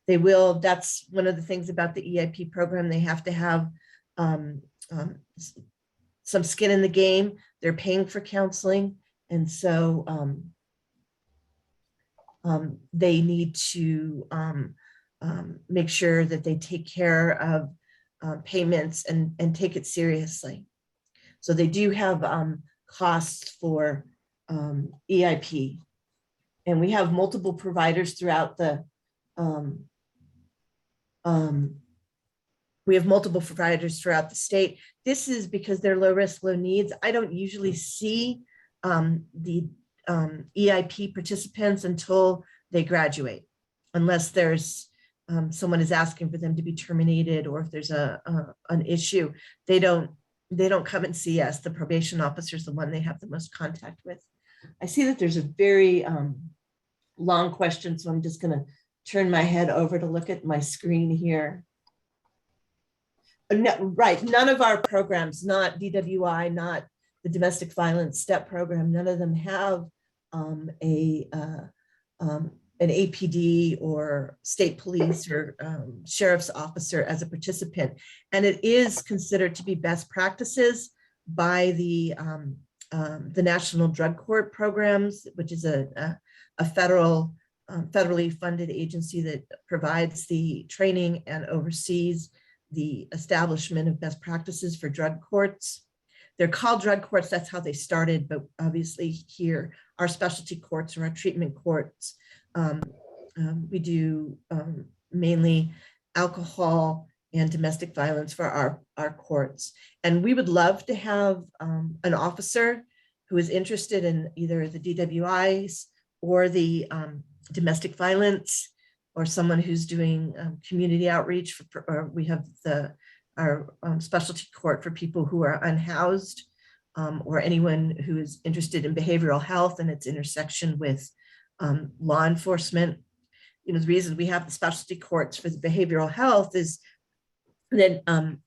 They will, that's one of the things about the EIP program. They have to have some skin in the game. They're paying for counseling. And so they need to make sure that they take care of payments and take it seriously. So they do have costs for EIP. And we have multiple providers throughout the state. This is because they're low risk, low needs. I don't usually see the EIP participants until they graduate, unless there's someone is asking for them to be terminated, or if there's an issue. They don't come and see us. The probation officer is the one they have the most contact with. I see that there's a very long question, so I'm just going to turn my head over to look at my screen here. No, right, none of our programs, not DWI, not the domestic violence STEP program, none of them have an APD or state police or sheriff's officer as a participant. And it is considered to be best practices by the National Drug Court programs, which is a federally funded agency that provides the training and oversees the establishment of best practices for drug courts. They're called drug courts, that's how they started, but obviously here, our specialty courts or our treatment courts, we do mainly alcohol and domestic violence for our courts. And we would love to have an officer who is interested in either the DWIs or the domestic violence, or someone who's doing community outreach. We have our specialty court for people who are unhoused, or anyone who is interested in behavioral health and its intersection with law enforcement. The reason we have the specialty courts for the behavioral health is that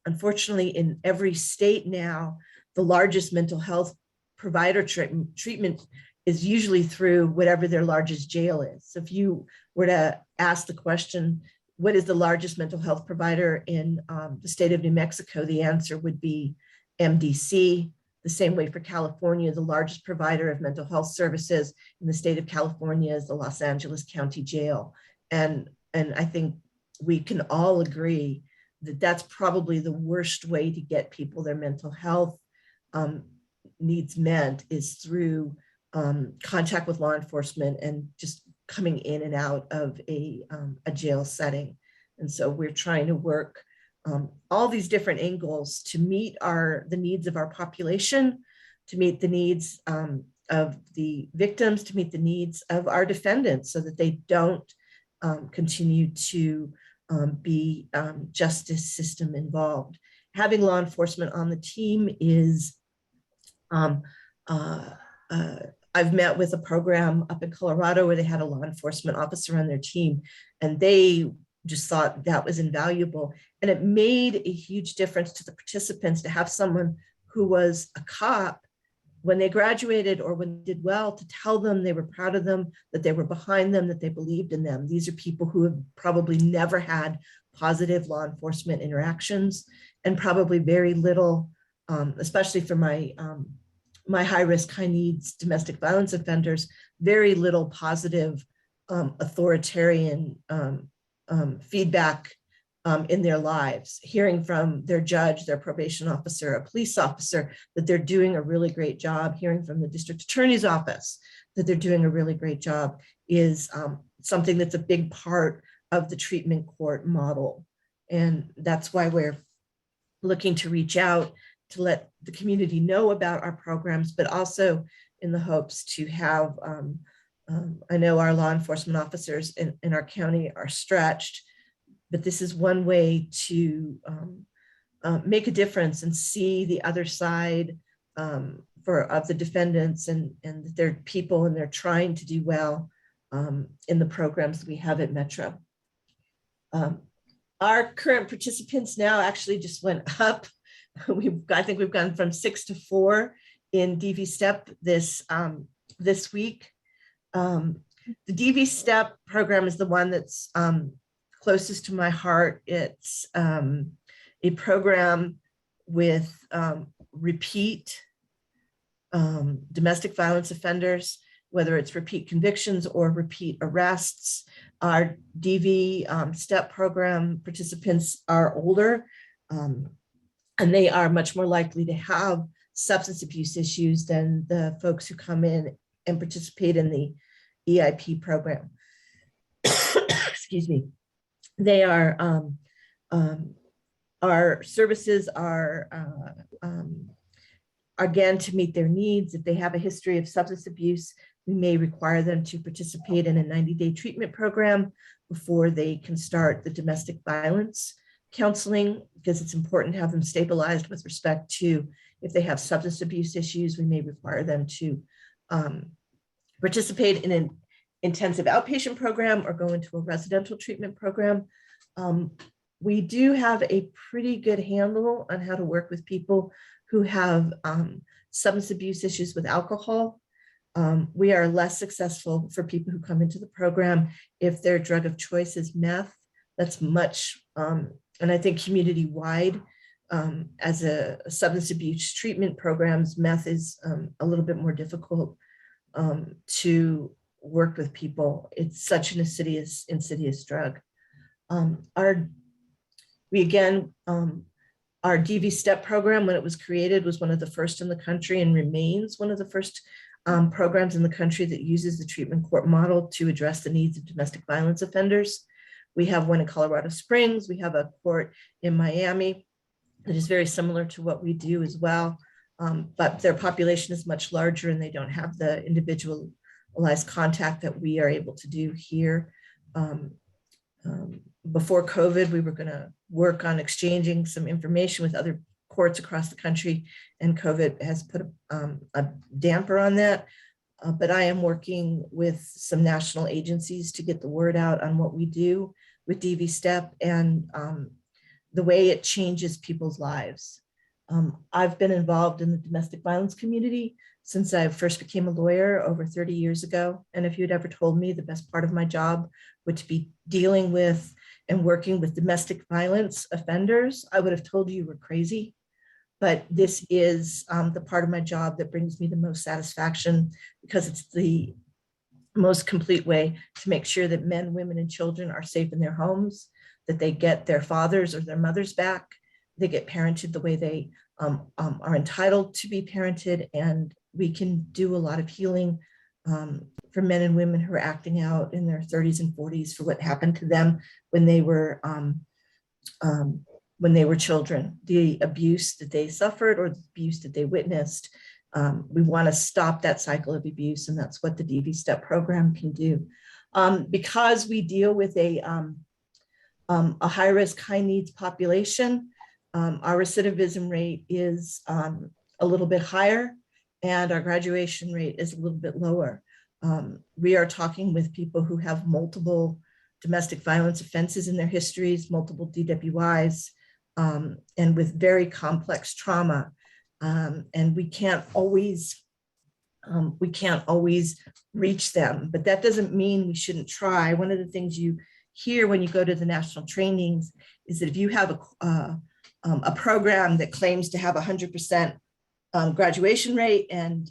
unfortunately in every state now, the largest mental health provider treatment is usually through whatever their largest jail is. So if you were to ask the question, what is the largest mental health provider in the state of New Mexico? The answer would be MDC. The same way for California, the largest provider of mental health services in the state of California is the Los Angeles County Jail. And I think we can all agree that that's probably the worst way to get people their mental health needs met is through contact with law enforcement and just coming in and out of a jail setting. And so we're trying to work all these different angles to meet the needs of our population, to meet the needs of the victims, to meet the needs of our defendants so that they don't continue to be justice system involved. Having law enforcement on the team is, I've met with a program up in Colorado where they had a law enforcement officer on their team, and they just thought that was invaluable. And it made a huge difference to the participants to have someone who was a cop when they graduated or when they did well, to tell them they were proud of them, that they were behind them, that they believed in them. These are people who have probably never had positive law enforcement interactions, and probably very little, especially for my high risk, high needs domestic violence offenders, very little positive authoritarian feedback in their lives, hearing from their judge, their probation officer, a police officer, that they're doing a really great job, hearing from the district attorney's office that they're doing a really great job is something that's a big part of the treatment court model. And that's why we're looking to reach out to let the community know about our programs, but also in the hopes to have, I know our law enforcement officers in our county are stretched, but this is one way to make a difference and see the other side of the defendants, and that they're people and they're trying to do well in the programs that we have at Metro. Our current participants now actually just went up. I think we've gone from 6 to 4 in DV STEP this week. The DV STEP program is the one that's closest to my heart. It's a program with repeat domestic violence offenders, whether it's repeat convictions or repeat arrests. Our DV STEP program participants are older, and they are much more likely to have substance abuse issues than the folks who come in and participate in the EIP program. Excuse me. They are, our services are, again, to meet their needs. If they have a history of substance abuse, we may require them to participate in a 90-day treatment program before they can start the domestic violence counseling, because it's important to have them stabilized with respect to if they have substance abuse issues. We may require them to participate in an intensive outpatient program or go into a residential treatment program. We do have a pretty good handle on how to work with people who have substance abuse issues with alcohol. We are less successful for people who come into the program if their drug of choice is meth. That's much, and I think community-wide, as a substance abuse treatment programs, meth is a little bit more difficult to work with people. It's such an insidious drug. Our DV STEP program, when it was created, was one of the first in the country and remains one of the first programs in the country that uses the treatment court model to address the needs of domestic violence offenders. We have one in Colorado Springs. We have a court in Miami that is very similar to what we do as well, but their population is much larger and they don't have the individualized contact that we are able to do here. Before COVID, we were going to work on exchanging some information with other courts across the country, and COVID has put a damper on that. But I am working with some national agencies to get the word out on what we do with DV STEP and the way it changes people's lives. I've been involved in the domestic violence community since I first became a lawyer over 30 years ago. And if you'd ever told me the best part of my job would be dealing with and working with domestic violence offenders, I would have told you were crazy. but this is the part of my job that brings me the most satisfaction, because it's the most complete way to make sure that men, women, and children are safe in their homes, that they get their fathers or their mothers back, they get parented the way they are entitled to be parented, and we can do a lot of healing for men and women who are acting out in their 30s and 40s for what happened to them when they were children, the abuse that they suffered or the abuse that they witnessed. We want to stop that cycle of abuse, and that's what the DV STEP program can do. Because we deal with a high-risk, high-needs population, our recidivism rate is a little bit higher, and our graduation rate is a little bit lower. We are talking with people who have multiple domestic violence offenses in their histories, multiple DWIs, and with very complex trauma. And we can't always reach them, but that doesn't mean we shouldn't try. One of the things you hear when you go to the national trainings is that if you have a program that claims to have 100% graduation rate and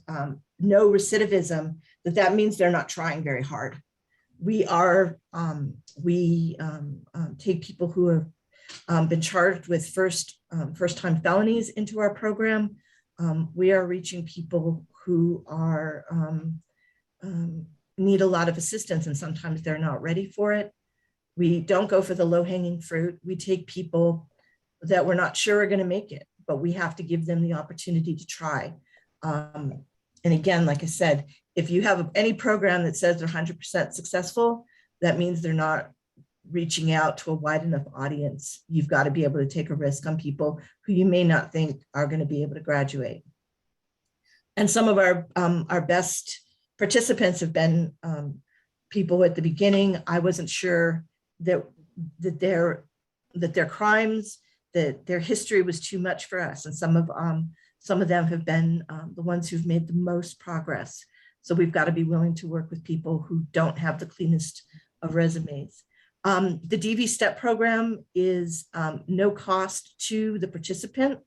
no recidivism, that means they're not trying very hard. We take people who have been charged with first-time felonies into our program. We are reaching people who are need a lot of assistance, and sometimes they're not ready for it. We don't go for the low-hanging fruit. We take people that we're not sure are going to make it, but we have to give them the opportunity to try. And again, like I said, if you have any program that says they're 100% successful, that means they're not reaching out to a wide enough audience. You've got to be able to take a risk on people who you may not think are going to be able to graduate. And some of our best participants have been people at the beginning. I wasn't sure that their crimes, that their history was too much for us. And some of them have been the ones who've made the most progress. So we've got to be willing to work with people who don't have the cleanest of resumes. The DV STEP program is no cost to the participant.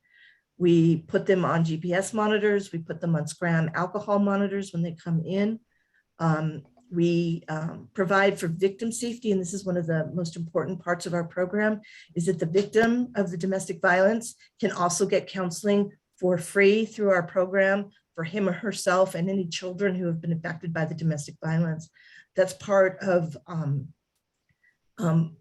We put them on GPS monitors. We put them on scram alcohol monitors when they come in. We provide for victim safety, and this is one of the most important parts of our program, is that the victim of the domestic violence can also get counseling for free through our program for him or herself and any children who have been affected by the domestic violence. That's part of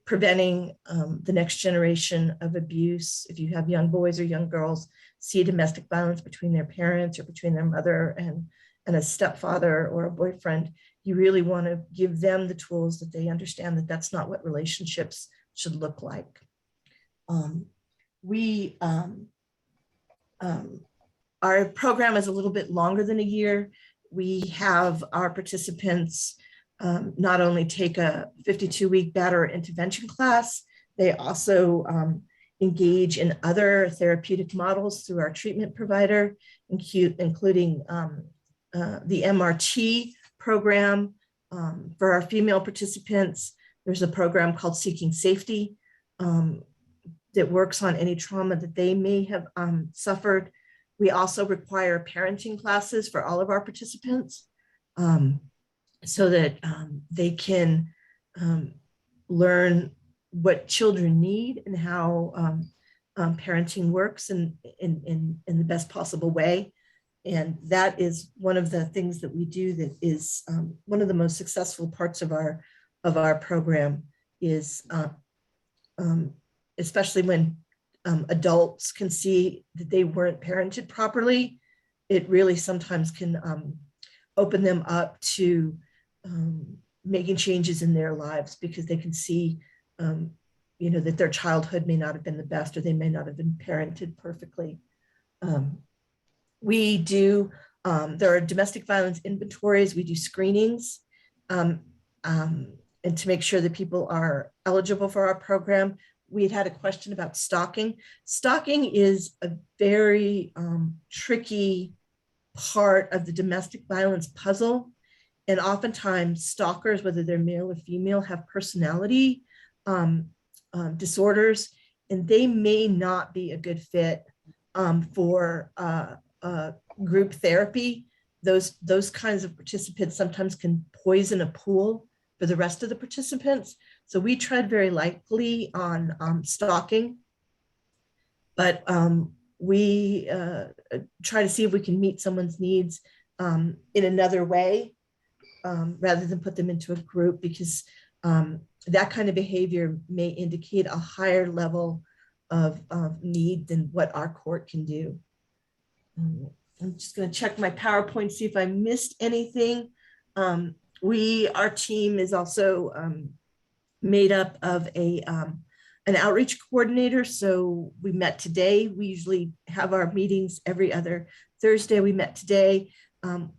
preventing the next generation of abuse. If you have young boys or young girls see domestic violence between their parents or between their mother and a stepfather or a boyfriend, you really want to give them the tools that they understand that that's not what relationships should look like. Our program is a little bit longer than a year. We have our participants not only take a 52-week batterer intervention class, they also engage in other therapeutic models through our treatment provider, including the MRT program. For our female participants, there's a program called Seeking Safety that works on any trauma that they may have suffered. We also require parenting classes for all of our participants so that they can learn what children need and how parenting works in the best possible way. And that is one of the things that we do that is one of the most successful parts of our program is especially when adults can see that they weren't parented properly, it really sometimes can open them up to making changes in their lives because they can see, that their childhood may not have been the best or they may not have been parented perfectly. We do, there are domestic violence inventories, we do screenings, and to make sure that people are eligible for our program. We had a question about stalking. Stalking is a very tricky part of the domestic violence puzzle. And oftentimes stalkers, whether they're male or female, have personality disorders, and they may not be a good fit for group therapy. Those kinds of participants sometimes can poison a pool for the rest of the participants. So we tread very lightly on stalking, but we try to see if we can meet someone's needs in another way rather than put them into a group, because that kind of behavior may indicate a higher level of need than what our court can do. I'm just going to check my PowerPoint, see if I missed anything. Our team is also made up of an outreach coordinator. So we met today. We usually have our meetings every other Thursday. We met today.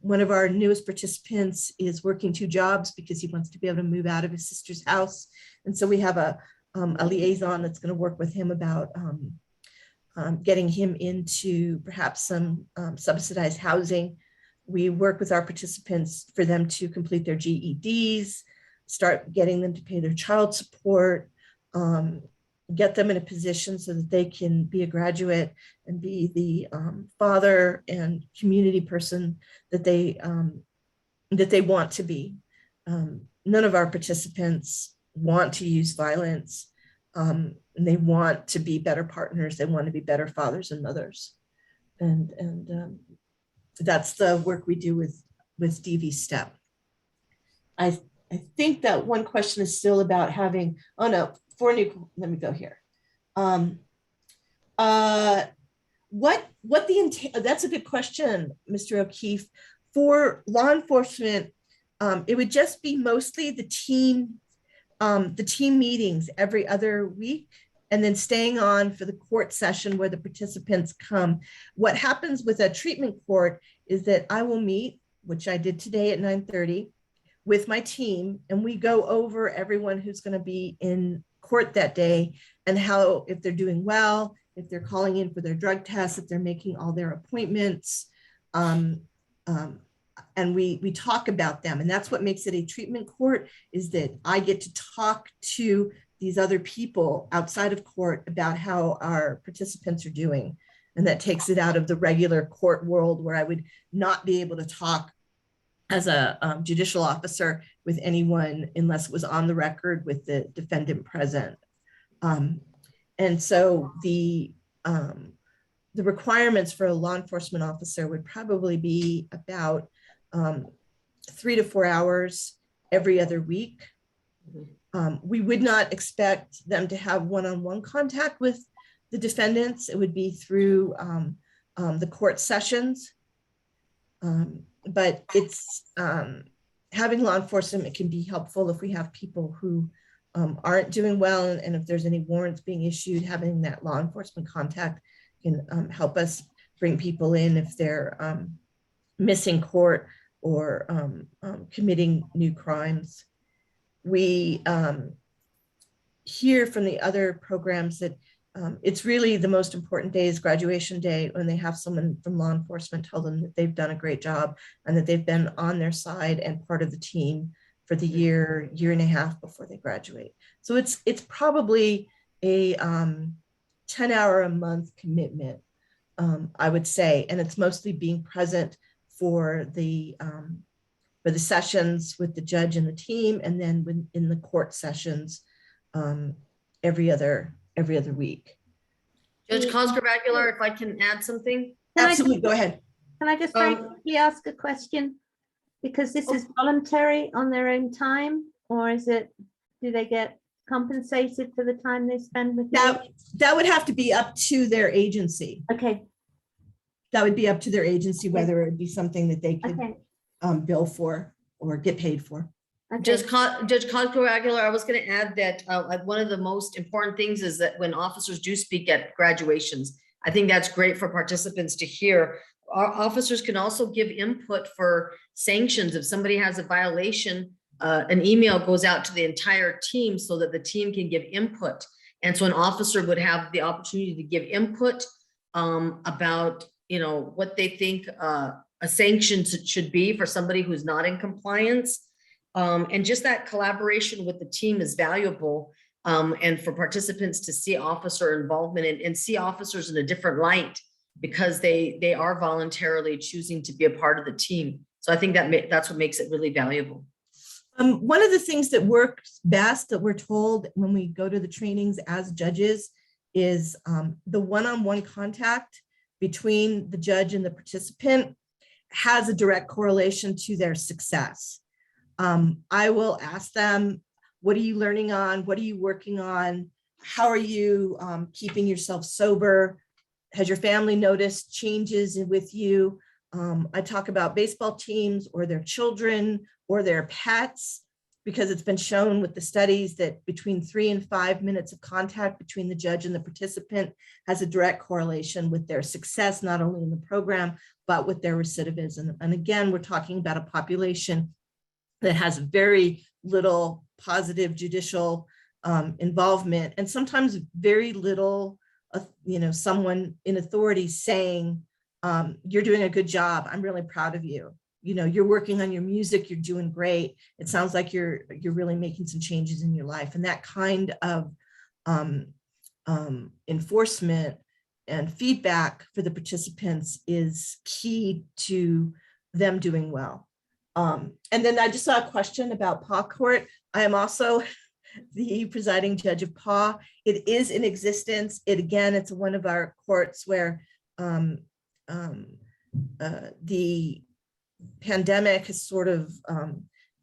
One of our newest participants is working 2 jobs because he wants to be able to move out of his sister's house. And so we have a liaison that's going to work with him about getting him into perhaps some subsidized housing. We work with our participants for them to complete their GEDs, start getting them to pay their child support, get them in a position so that they can be a graduate and be the father and community person that they want to be. None of our participants want to use violence. And they want to be better partners. They want to be better fathers and mothers. And that's the work we do with DV STEP. I think that one question is still about having, oh no, let me go here. That's a good question, Mr. O'Keefe. For law enforcement, it would just be mostly the team meetings every other week, and then staying on for the court session where the participants come. What happens with a treatment court is that I will meet, which I did today at 9:30, with my team, and we go over everyone who's going to be in court that day and how, if they're doing well, if they're calling in for their drug tests, if they're making all their appointments, and we talk about them. And that's what makes it a treatment court, is that I get to talk to these other people outside of court about how our participants are doing. And that takes it out of the regular court world where I would not be able to talk as a judicial officer with anyone unless it was on the record with the defendant present. And so the requirements for a law enforcement officer would probably be about 3 to 4 hours every other week. We would not expect them to have one-on-one contact with the defendants. It would be through the court sessions. But it's having law enforcement, it can be helpful if we have people who aren't doing well, and if there's any warrants being issued, having that law enforcement contact can help us bring people in if they're missing court or committing new crimes. We hear from the other programs that it's really the most important day is graduation day, when they have someone from law enforcement tell them that they've done a great job and that they've been on their side and part of the team for the year and a half before they graduate. So it's probably a 10-hour a month commitment, I would say, and it's mostly being present for the sessions with the judge and the team, and then in the court sessions every other week. Judge Cosgrove-Aguilar, if I can add something? Absolutely, go ahead. Can I just briefly ask a question? Because this is voluntary on their own time, or do they get compensated for the time they spend with you? That would have to be up to their agency. Okay. That would be up to their agency, whether it would be something that they could bill for or get paid for. Okay. Judge Cosgrove-Aguilar, I was going to add that one of the most important things is that when officers do speak at graduations, I think that's great for participants to hear. Our officers can also give input for sanctions. If somebody has a violation, an email goes out to the entire team so that the team can give input. And so an officer would have the opportunity to give input about, what they think a sanction should be for somebody who's not in compliance. And just that collaboration with the team is valuable. And for participants to see officer involvement and see officers in a different light because they are voluntarily choosing to be a part of the team. So I think that's what makes it really valuable. One of the things that works best that we're told when we go to the trainings as judges is the one-on-one contact between the judge and the participant has a direct correlation to their success. I will ask them, what are you learning on? What are you working on? How are you keeping yourself sober? Has your family noticed changes with you? I talk about baseball teams or their children or their pets, because it's been shown with the studies that between 3 and 5 minutes of contact between the judge and the participant has a direct correlation with their success, not only in the program, but with their recidivism. And again, we're talking about a population that has very little positive judicial involvement, and sometimes very little, someone in authority saying, you're doing a good job. I'm really proud of you. You're working on your music. You're doing great. It sounds like you're really making some changes in your life. And that kind of enforcement and feedback for the participants is key to them doing well. And then I just saw a question about PAW Court. I am also the presiding judge of PAW. It is in existence. It's one of our courts where the pandemic has sort of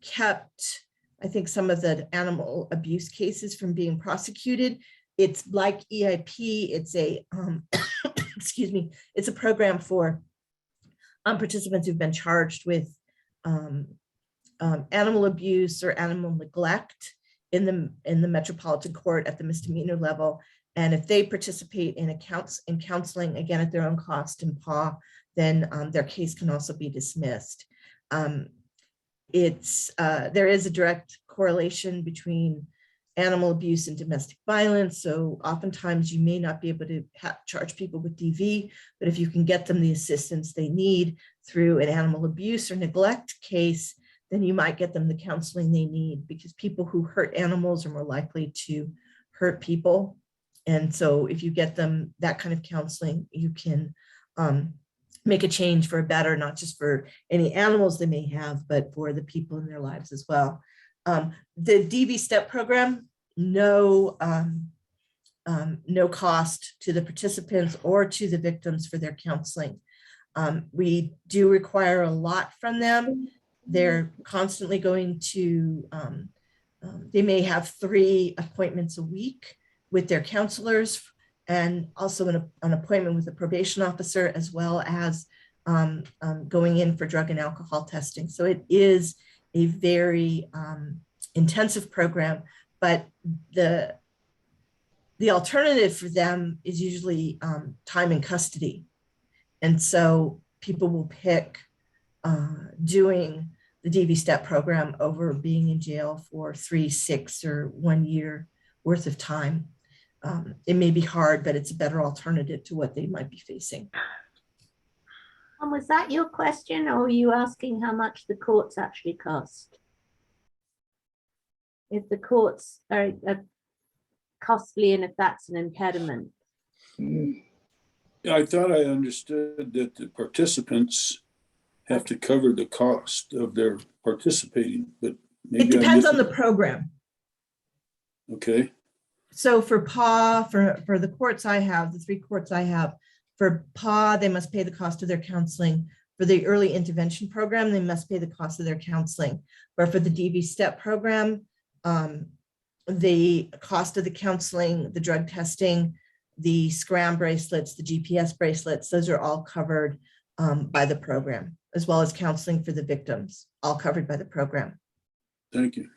kept, I think, some of the animal abuse cases from being prosecuted. It's like EIP. It's a excuse me. It's a program for participants who've been charged with animal abuse or animal neglect in the Metropolitan Court at the misdemeanor level. And if they participate in counseling, again, at their own cost in PAW, then their case can also be dismissed. There is a direct correlation between animal abuse and domestic violence. So oftentimes you may not be able to charge people with DV, but if you can get them the assistance they need through an animal abuse or neglect case, then you might get them the counseling they need, because people who hurt animals are more likely to hurt people. And so if you get them that kind of counseling, you can make a change for a better, not just for any animals they may have, but for the people in their lives as well. The DV STEP program, no cost to the participants or to the victims for their counseling. We do require a lot from them. They're constantly going to, they may have 3 appointments a week with their counselors, and also an appointment with a probation officer, as well as going in for drug and alcohol testing. So it is a very intensive program, but the alternative for them is usually time in custody. And so people will pick doing the DV STEP program over being in jail for 3, 6, or 1 year worth of time. It may be hard, but it's a better alternative to what they might be facing. And was that your question, or were you asking how much the courts actually cost? If the courts are costly and if that's an impediment. I thought I understood that the participants have to cover the cost of their participating, but maybe It depends on the program. Okay. So for PAW, for the courts I have, the 3 courts I have, for PAW, they must pay the cost of their counseling. For the early intervention program, they must pay the cost of their counseling. But for the DV STEP program, the cost of the counseling, the drug testing, the SCRAM bracelets, the GPS bracelets, those are all covered by the program, as well as counseling for the victims, all covered by the program. Thank you.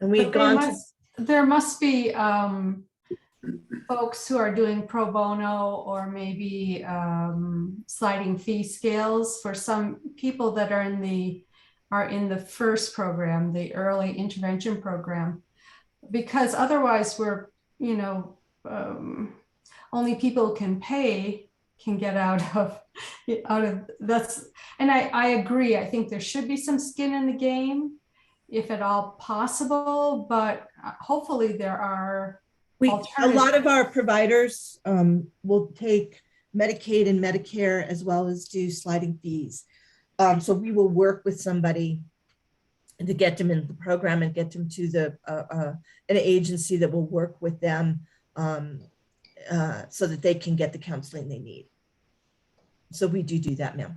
And we've gone to. There must be folks who are doing pro bono, or maybe sliding fee scales for some people that are in the first program, the early intervention program, because otherwise we're, only people can pay can get out of that's. And I agree. I think there should be some skin in the game, if at all possible, but hopefully there are A lot of our providers will take Medicaid and Medicare as well as do sliding fees. So we will work with somebody to get them in the program and get them to an agency that will work with them so that they can get the counseling they need. So we do that now.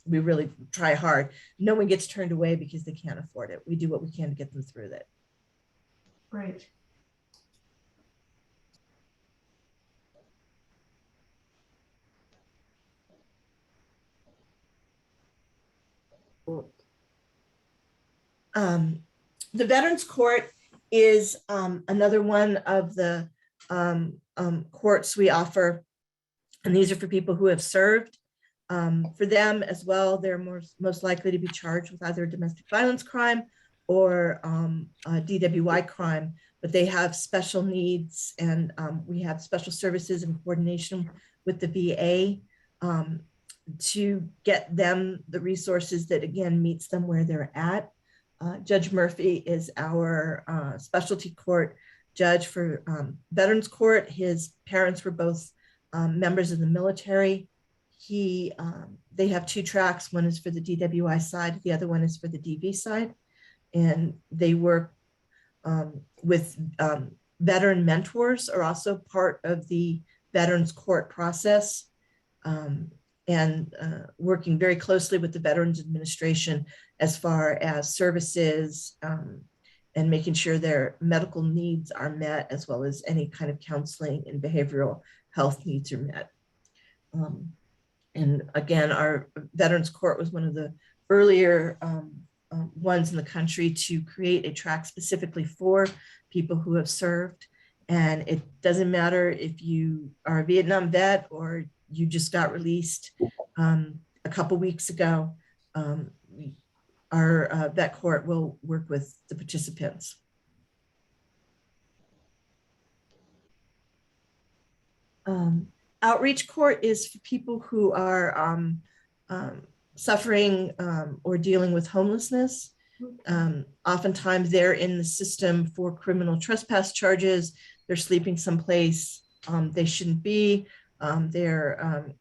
We really try hard. No one gets turned away because they can't afford it. We do what we can to get them through that. Great. The Veterans Court is another one of the courts we offer, and these are for people who have served. For them as well, they're most likely to be charged with either a domestic violence crime or a DWI crime, but they have special needs, and we have special services in coordination with the VA to get them the resources that, again, meets them where they're at. Judge Murphy is our specialty court judge for Veterans Court. His parents were both members of the military. They have two tracks. One is for the DWI side, the other one is for the DV side. And they work with veteran mentors, are also part of the Veterans Court process, and working very closely with the Veterans Administration as far as services and making sure their medical needs are met, as well as any kind of counseling and behavioral health needs are met. And again, our Veterans Court was one of the earlier ones in the country to create a track specifically for people who have served. And it doesn't matter if you are a Vietnam vet or you just got released a couple weeks ago, our vet court will work with the participants. Outreach court is for people who are suffering or dealing with homelessness. Oftentimes they're in the system for criminal trespass charges. They're sleeping someplace they shouldn't be. They're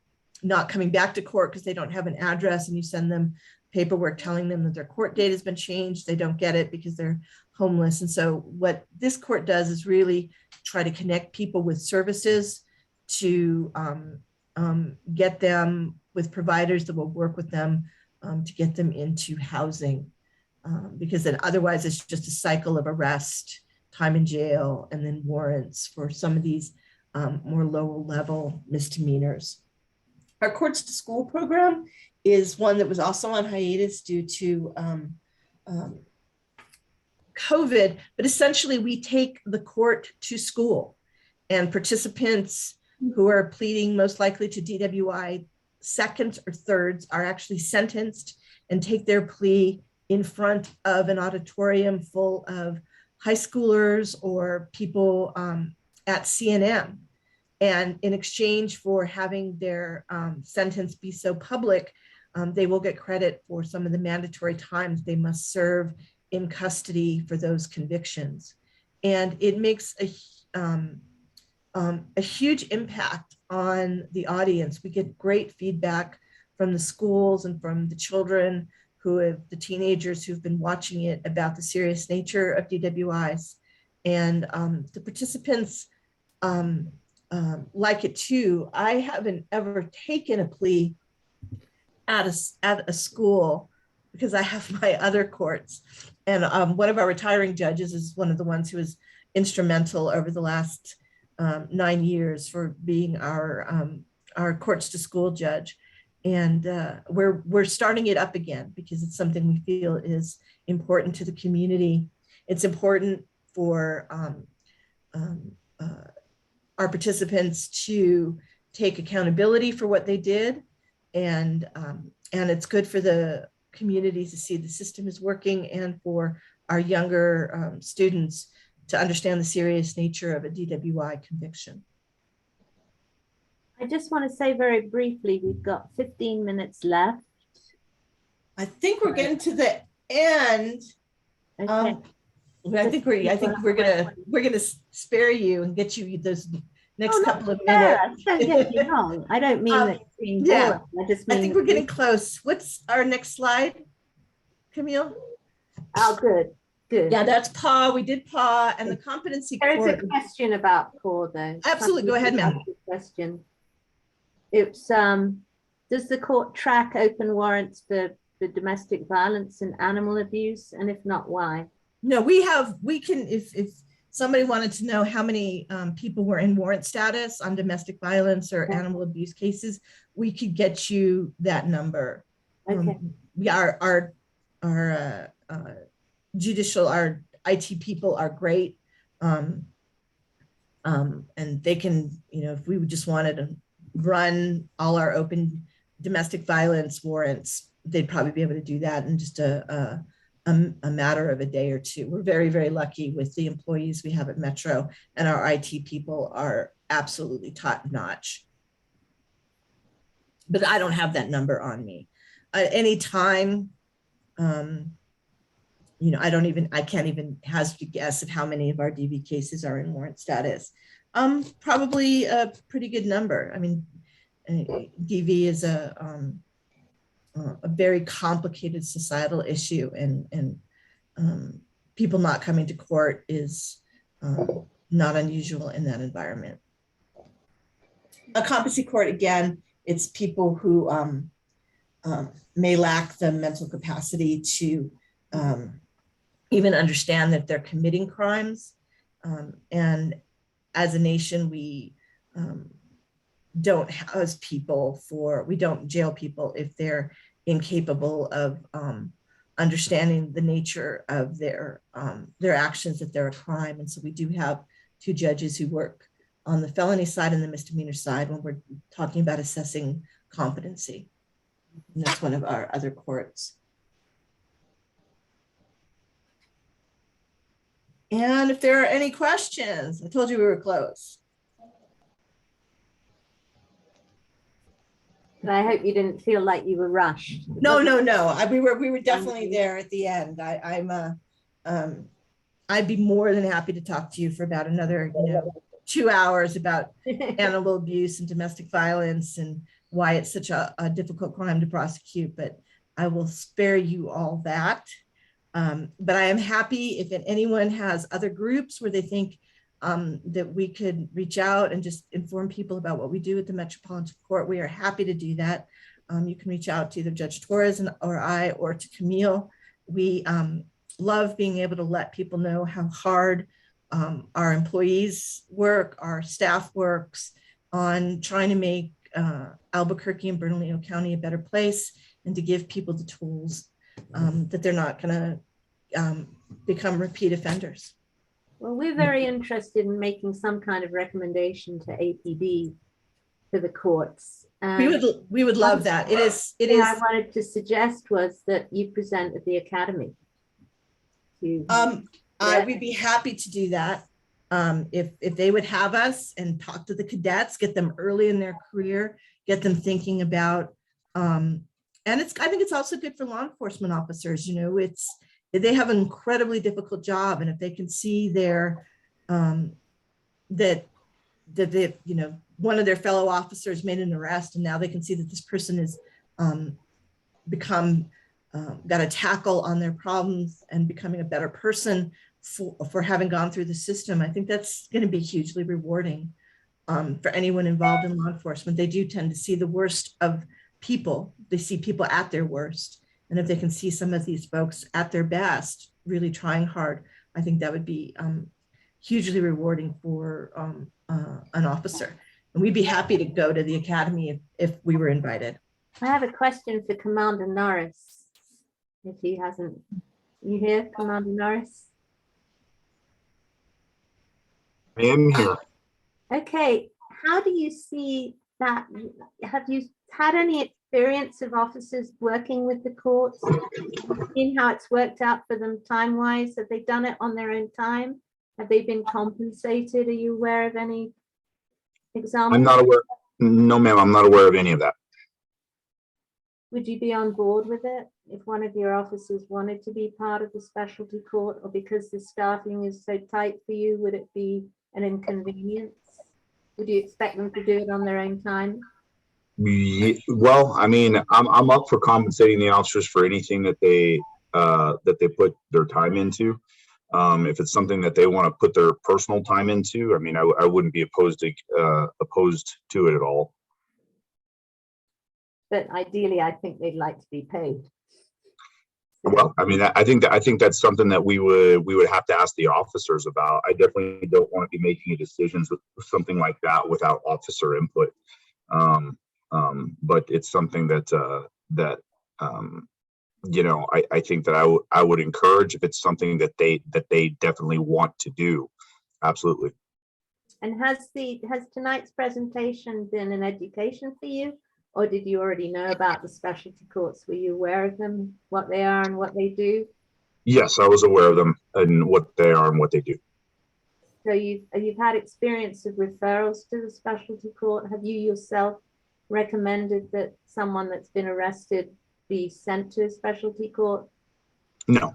not coming back to court because they don't have an address, and you send them paperwork telling them that their court date has been changed. They don't get it because they're homeless. And so what this court does is really try to connect people with services to get them with providers that will work with them to get them into housing, because then otherwise it's just a cycle of arrest, time in jail, and then warrants for some of these more lower level misdemeanors. Our Courts to School program is one that was also on hiatus due to COVID, but essentially we take the court to school, and participants who are pleading most likely to DWI seconds or thirds are actually sentenced and take their plea in front of an auditorium full of high schoolers or people at CNM. And in exchange for having their sentence be so public, they will get credit for some of the mandatory times they must serve in custody for those convictions. And it makes a huge impact on the audience. We get great feedback from the schools and from the children the teenagers who've been watching it about the serious nature of DWIs. And the participants like it too. I haven't ever taken a plea at a school because I have my other courts. And one of our retiring judges is one of the ones who was instrumental over the last 9 years for being our Courts to School judge. And we're starting it up again because it's something we feel is important to the community. It's important for our participants to take accountability for what they did, and it's good for the community to see the system is working, and for our younger students to understand the serious nature of a DWI conviction. I just want to say very briefly, we've got 15 minutes left. I think we're getting to the end. Okay. I think we're gonna spare you and get you those next Oh, not couple of fair. minutes. Don't get me wrong. I don't mean that it's being yeah. boring. I just I mean. think we're getting close. What's our next slide, Camille? Oh, good, good. Yeah, that's PAW. We did PAW and the competency There is court. a question about PAW though. Absolutely. Go ahead, ma'am. Question. It's, does the court track open warrants for domestic violence and animal abuse? And if not, why? No, we can, if somebody wanted to know how many people were in warrant status on domestic violence or animal abuse cases, we could get you that number. Okay. Our judicial, our IT people are great. And they can, if we just wanted to run all our open domestic violence warrants, they'd probably be able to do that in just a matter of a day or two. We're very, very lucky with the employees we have at Metro, and our IT people are absolutely top notch. But I don't have that number on me. At any time, I can't even hazard a guess of how many of our DV cases are in warrant status. Probably a pretty good number. I mean, DV is a very complicated societal issue, and people not coming to court is not unusual in that environment. A competency court, again, it's people who may lack the mental capacity to even understand that they're committing crimes. And as a nation, we don't house people we don't jail people if they're incapable of understanding the nature of their actions, that they're a crime. And so we do have 2 judges who work on the felony side and the misdemeanor side when we're talking about assessing competency. And that's one of our other courts. And if there are any questions, I told you we were close. But I hope you didn't feel like you were rushed. No. We were definitely there at the end. I'd be more than happy to talk to you for about another 2 hours about animal abuse and domestic violence and why it's such a difficult crime to prosecute, but I will spare you all that. But I am happy if anyone has other groups where they think that we could reach out and just inform people about what we do at the Metropolitan Court. We are happy to do that. You can reach out to either Judge Torres or I, or to Camille. We love being able to let people know how hard our employees work, our staff works on trying to make Albuquerque and Bernalillo County a better place, and to give people the tools that they're not going to become repeat offenders. Well, we're very interested in making some kind of recommendation to APD for the courts. We would love that. It is. I wanted to suggest was that you present at the academy. We'd be happy to do that. If they would have us and talk to the cadets, get them early in their career, get them thinking about, and I think it's also good for law enforcement officers. They have an incredibly difficult job, and if they can see their that they, one of their fellow officers made an arrest, and now they can see that this person has got a tackle on their problems and becoming a better person for having gone through the system. I think that's going to be hugely rewarding for anyone involved in law enforcement. They do tend to see the worst of people. They see people at their worst. And if they can see some of these folks at their best, really trying hard, I think that would be hugely rewarding for an officer. And we'd be happy to go to the academy if we were invited. I have a question for Commander Norris. If he hasn't, you here, Commander Norris? I am here. Okay, how do you see that? Have you had any experience of officers working with the courts, seen how it's worked out for them time-wise? Have they done it on their own time? Have they been compensated? Are you aware of any examples? I'm not aware. No, ma'am, I'm not aware of any of that. Would you be on board with it if one of your officers wanted to be part of the specialty court, or because the staffing is so tight for you, would it be an inconvenience? Would you expect them to do it on their own time? Well, I mean, I'm up for compensating the officers for anything that they put their time into. If it's something that they want to put their personal time into, I mean, I wouldn't be opposed to it at all. But ideally, I think they'd like to be paid. Well, I mean, I think that's something that we would have to ask the officers about. I definitely don't want to be making decisions with something like that without officer input. But it's something that you know, I think that I would encourage if it's something that they definitely want to do. Absolutely. And has tonight's presentation been an education for you? Or did you already know about the specialty courts? Were you aware of them, what they are and what they do? Yes, I was aware of them and what they are and what they do. So you've had experience of referrals to the specialty court. Have you yourself recommended that someone that's been arrested be sent to a specialty court? No.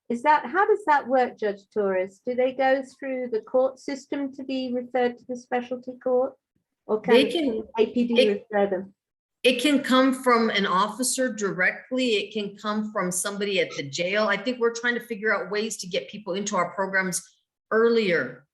How does that work, Judge Torres? Do they go through the court system to be referred to the specialty court? Or can APD refer them? It can come from an officer directly. It can come from somebody at the jail. I think we're trying to figure out ways to get people into our programs earlier.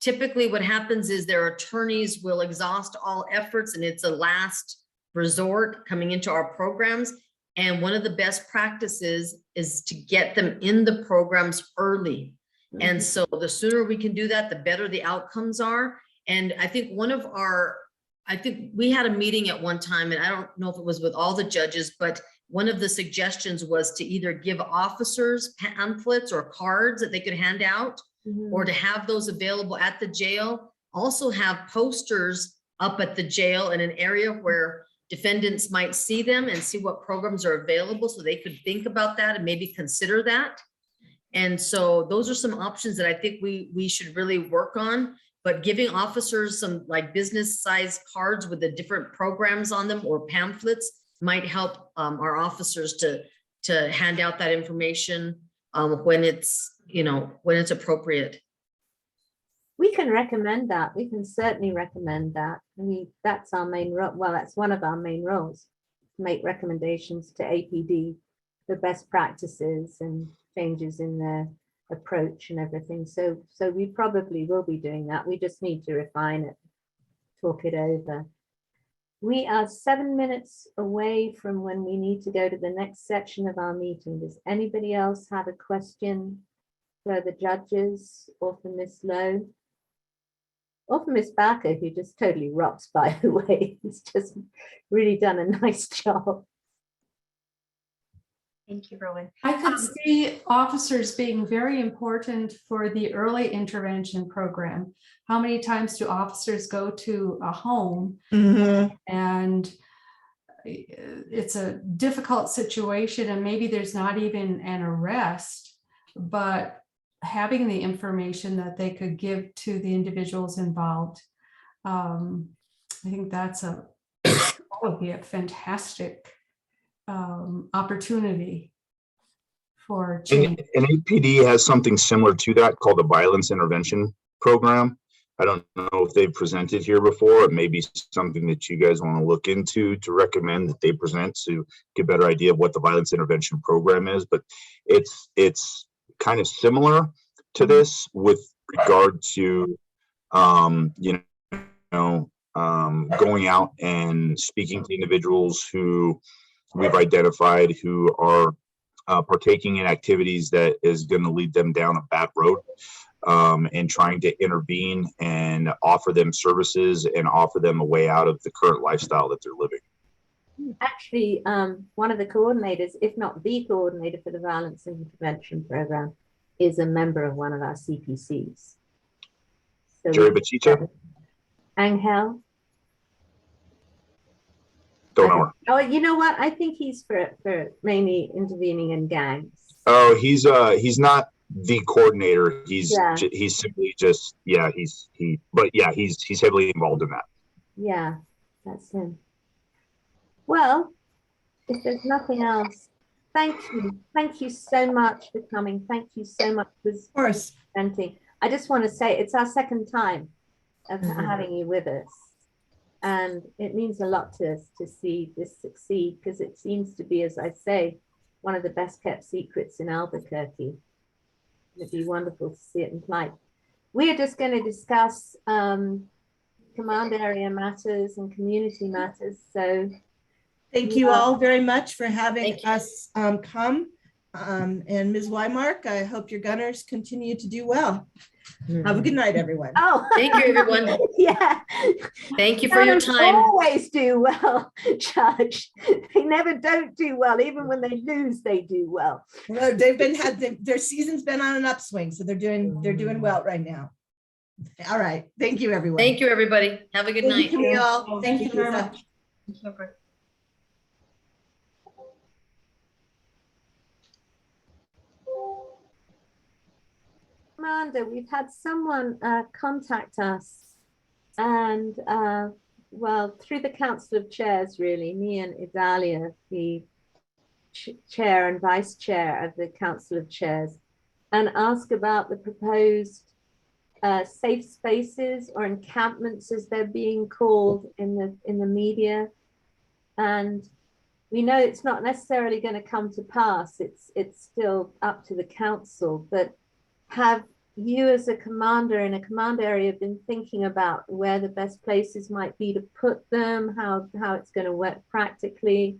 Typically what happens is their attorneys will exhaust all efforts and it's a last resort coming into our programs. And one of the best practices is to get them in the programs early. Mm-hmm. And so the sooner we can do that, the better the outcomes are. And I think I think we had a meeting at one time, and I don't know if it was with all the judges, but one of the suggestions was to either give officers pamphlets or cards that they could hand out, mm-hmm. or to have those available at the jail. Also have posters up at the jail in an area where defendants might see them and see what programs are available, so they could think about that and maybe consider that. And so those are some options that I think we should really work on. But giving officers some like business size cards with the different programs on them or pamphlets might help our officers to hand out that information when it's appropriate. We can recommend that. We can certainly recommend that. I mean, that's our main role. Well, that's one of our main roles, make recommendations to APD, the best practices and changes in their approach and everything. So we probably will be doing that. We just need to refine it, talk it over. We are 7 minutes away from when we need to go to the next section of our meeting. Does anybody else have a question for the judges or for Ms. Lowe? Or for Ms. Barker, who just totally rocks, by the way. He's just really done a nice job. Thank you, Rowan. I could see officers being very important for the early intervention program. How many times do officers go to a home, mm-hmm. and it's a difficult situation and maybe there's not even an arrest, but having the information that they could give to the individuals involved. I think that would be a fantastic opportunity for change. And APD has something similar to that called the Violence Intervention Program. I don't know if they've presented here before. It may be something that you guys want to look into to recommend that they present to get a better idea of what the Violence Intervention Program is. But it's kind of similar to this with regard to going out and speaking to individuals who we've identified who are partaking in activities that is going to lead them down a bad road, and trying to intervene and offer them services and offer them a way out of the current lifestyle that they're living. Actually, one of the coordinators, if not the coordinator for the Violence Intervention Program, is a member of one of our CPCs. So Jerry Batista? Angel? Don't know her. Oh, you know what? I think he's for mainly intervening in gangs. Oh, he's not the coordinator. He's simply just, he's heavily involved in that. Yeah, that's him. Well, Well, if there's nothing else, thank you. Thank you so much for coming. Thank you so much for Of course. presenting. I just want to say it's our second time of having you with us. And it means a lot to us to see this succeed, because it seems to be, as I say, one of the best kept secrets in Albuquerque. It'd be wonderful to see it in flight. We are just going to discuss command area matters and community matters. So Thank you all very much for having Thank you. us come. And Ms. Weimark, I hope your gunners continue to do well. Have a good night, everyone. oh, Thank you, everyone. yeah. Thank you for your Gunners time. always do well, Judge. They never don't do well. Even when they lose, they do well. Well, their season's been on an upswing, so they're doing well right now. All right. Thank you, everyone. Thank you, everybody. Have a good Thank night. you, Camille. Thank you very Lisa. much. Amanda, we've had someone contact us, and well, through the Council of Chairs, really, me and Idalia, the chair and vice chair of the Council of Chairs, and ask about the proposed safe spaces or encampments, as they're being called in the media. And we know it's not necessarily going to come to pass. It's still up to the council, but have you as a commander in a command area been thinking about where the best places might be to put them, how it's going to work practically,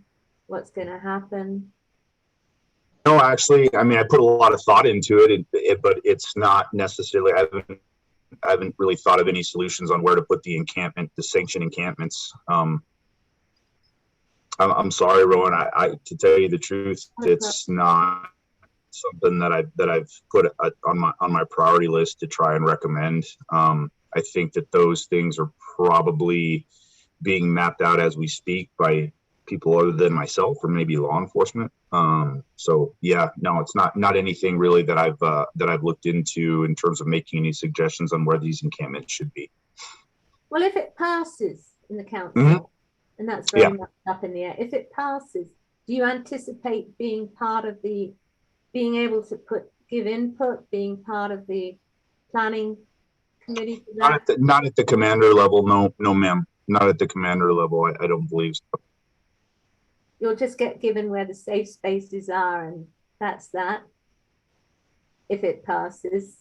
what's going to happen? No, actually, I mean, I put a lot of thought into it, but it's not necessarily, I haven't really thought of any solutions on where to put the sanctioned encampments. I'm sorry, Rowan, I to tell you the truth, it's not something that I've put on my priority list to try and recommend. I think that those things are probably being mapped out as we speak by people other than myself, or maybe law enforcement. So yeah, no, it's not anything really that I've looked into in terms of making any suggestions on where these encampments should be. Well, if it passes in the council, and that's very much up in the air, if it passes, do you anticipate being part of being able to give input, being part of the planning committee? Not at the commander level, no, ma'am. Not at the commander level. I don't believe so. You'll just get given where the safe spaces are, and that's that, if it passes.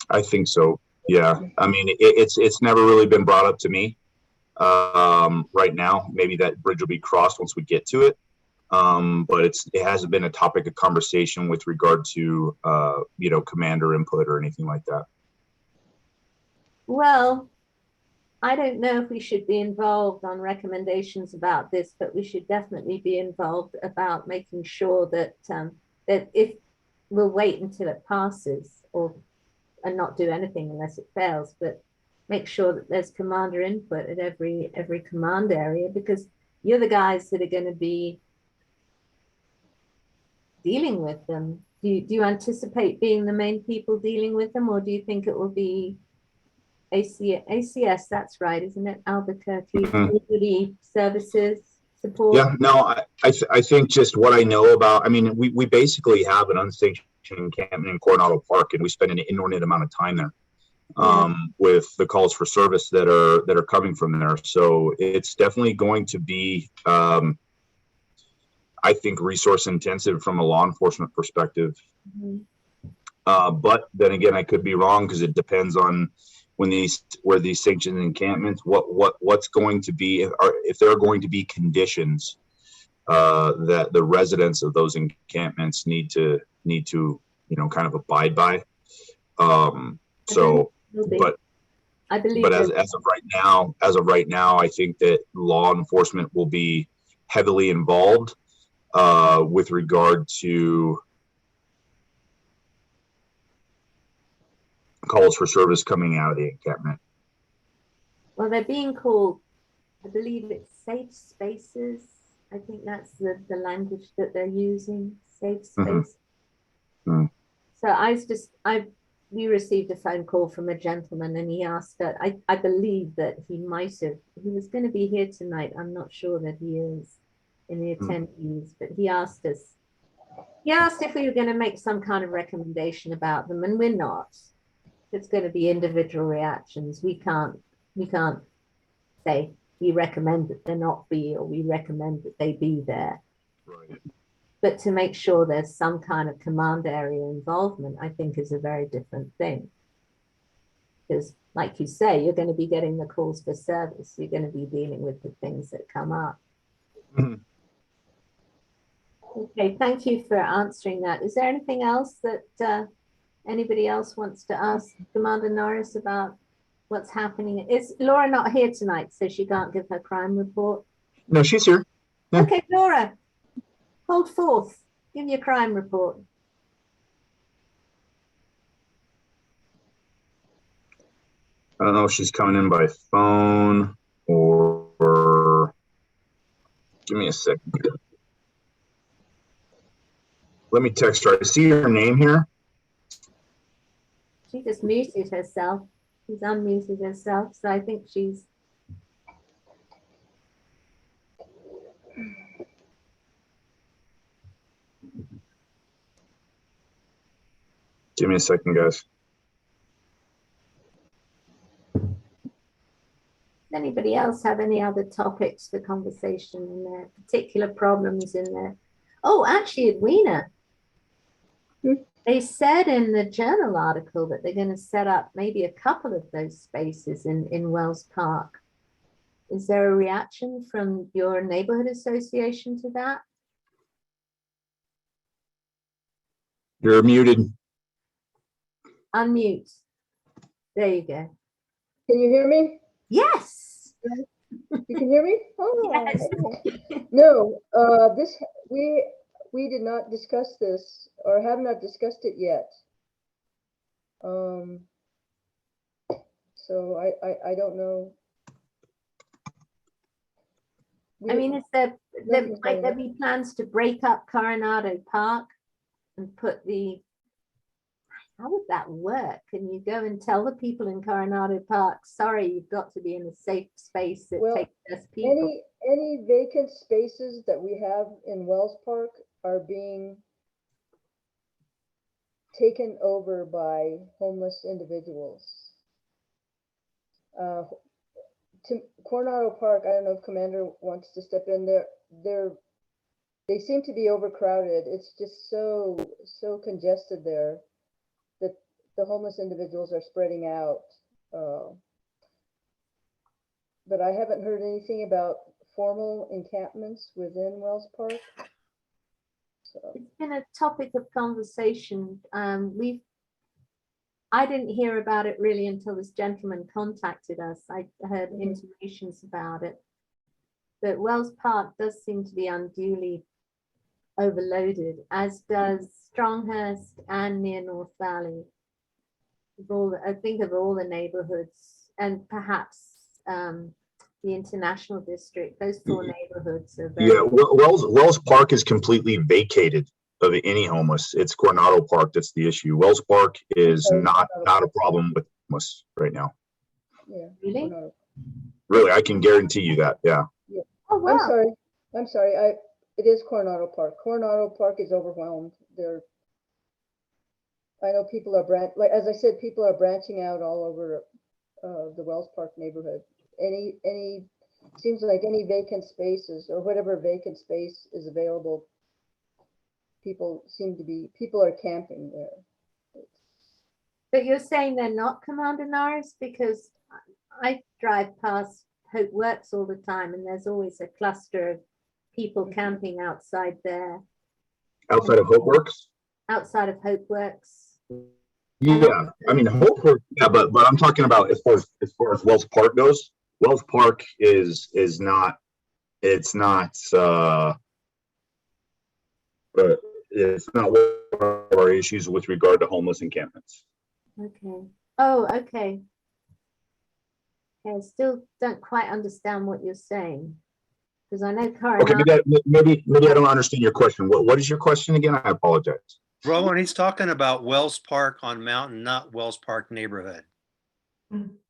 I think so. Yeah. I mean, it's never really been brought up to me. Right now, maybe that bridge will be crossed once we get to it. But it hasn't been a topic of conversation with regard to, commander input or anything like that. Well, I don't know if we should be involved on recommendations about this, but we should definitely be involved about making sure that that if we'll wait until it passes, and not do anything unless it fails, but make sure that there's commander input at every command area, because you're the guys that are going to be dealing with them. Do you anticipate being the main people dealing with them, or do you think it will be ACS? That's right, isn't it? Albuquerque Community Services Support. Yeah, no, I think just what I know about, I mean, we basically have an unsanctioned encampment in Coronado Park, and we spend an inordinate amount of time there with the calls for service that are coming from there. So it's definitely going to be, I think, resource intensive from a law enforcement perspective. But then again, I could be wrong, because it depends on where these sanctioned encampments, what's going to be, if there are going to be conditions that the residents of those encampments need to kind of abide by. But I believe, but as of right now, I think that law enforcement will be heavily involved with regard to calls for service coming out of the encampment. well, they're being called, I believe it's safe spaces. I think that's the language that they're using, safe space. So we received a phone call from a gentleman, and he asked that, I believe that he was going to be here tonight. I'm not sure that he is. in the attendees, but he asked if we were going to make some kind of recommendation about them, and we're not. It's going to be individual reactions. We can't say we recommend that there not be, or we recommend that they be there. Right. But to make sure there's some kind of command area involvement, I think is a very different thing. Because like you say, you're going to be getting the calls for service. You're going to be dealing with the things that come up. Mhm. Okay, thank you for answering that. Is there anything else that anybody else wants to ask Commander Norris about what's happening? Is Laura not here tonight, so she can't give her crime report? No, she's here. Yeah. Okay, Laura, hold forth. Give your crime report. I don't know if she's coming in by phone or give me a second. Let me text her. I see her name here. She just muted herself. She's unmuted herself, so I think she's. Give me a second, guys. Does anybody else have any other topics for conversation in there? Particular problems in there? Oh, actually, Edwina. They said in the journal article that they're going to set up maybe a couple of those spaces in Wells Park. Is there a reaction from your neighborhood association to that? You're muted. Unmute. There you go. Can you hear me? Yes. You can hear me? Oh, Yes. okay. No, we did not discuss this, or have not discussed it yet. So I don't know. I mean, is might there be plans to break up Coronado Park and put how would that work? Can you go and tell the people in Coronado Park, sorry, you've got to be in a safe space that takes less people? Any vacant spaces that we have in Wells Park are being taken over by homeless individuals. To Coronado Park, I don't know if Commander wants to step in there. They seem to be overcrowded. It's just so congested there that the homeless individuals are spreading out. But I haven't heard anything about formal encampments within Wells Park. So. It's been a topic of conversation. I didn't hear about it really until this gentleman contacted us. I heard intimations about it. But Wells Park does seem to be unduly overloaded, as does Stronghurst and near North Valley. I think of all the neighborhoods, and perhaps the International District. Those four neighborhoods are very. Yeah, Wells Park is completely vacated of any homeless. It's Coronado Park that's the issue. Wells Park is not a problem with homeless right now. Yeah. Really? Really, I can guarantee you that. Yeah. Yeah. Oh wow. I'm sorry. It is Coronado Park. Coronado Park is overwhelmed. I know people are as I said, people are branching out all over the Wells Park neighborhood. Seems like any vacant spaces or whatever vacant space is available, people are camping there. But you're saying they're not, Commander Norris, because I drive past Hope Works all the time, and there's always a cluster of people camping outside there. Outside of Hope Works? Outside of Hope Works. Yeah, I mean Hope Works, yeah, but I'm talking about as far as Wells Park goes. Wells Park is not, it's not one of our issues with regard to homeless encampments. Okay. Oh, okay. I still don't quite understand what you're saying, because I know Coronado. Okay, maybe I don't understand your question. What is your question again? I apologize. Rowan, he's talking about Wells Park on Mountain, not Wells Park neighborhood.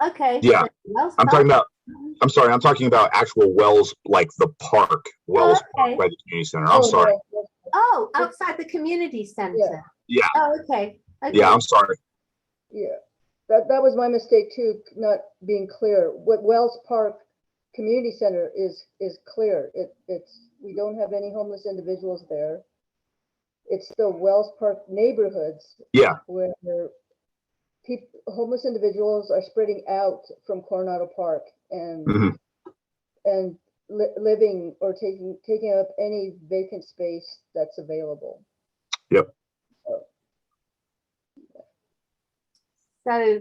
Okay. Yeah, I'm talking about I'm sorry, I'm talking about actual wells, like the park, Wells okay. Park by the community center. I'm Oh, sorry. no, Oh, outside the community center. Yeah, Oh, okay. Okay. yeah, I'm sorry. yeah, that was my mistake too, not being clear. What Wells Park Community Center is clear. We don't have any homeless individuals there. It's the Wells Park neighborhoods Yeah, where homeless individuals are spreading out from Coronado Park and mhm, living or taking up any vacant space that's available. yep. So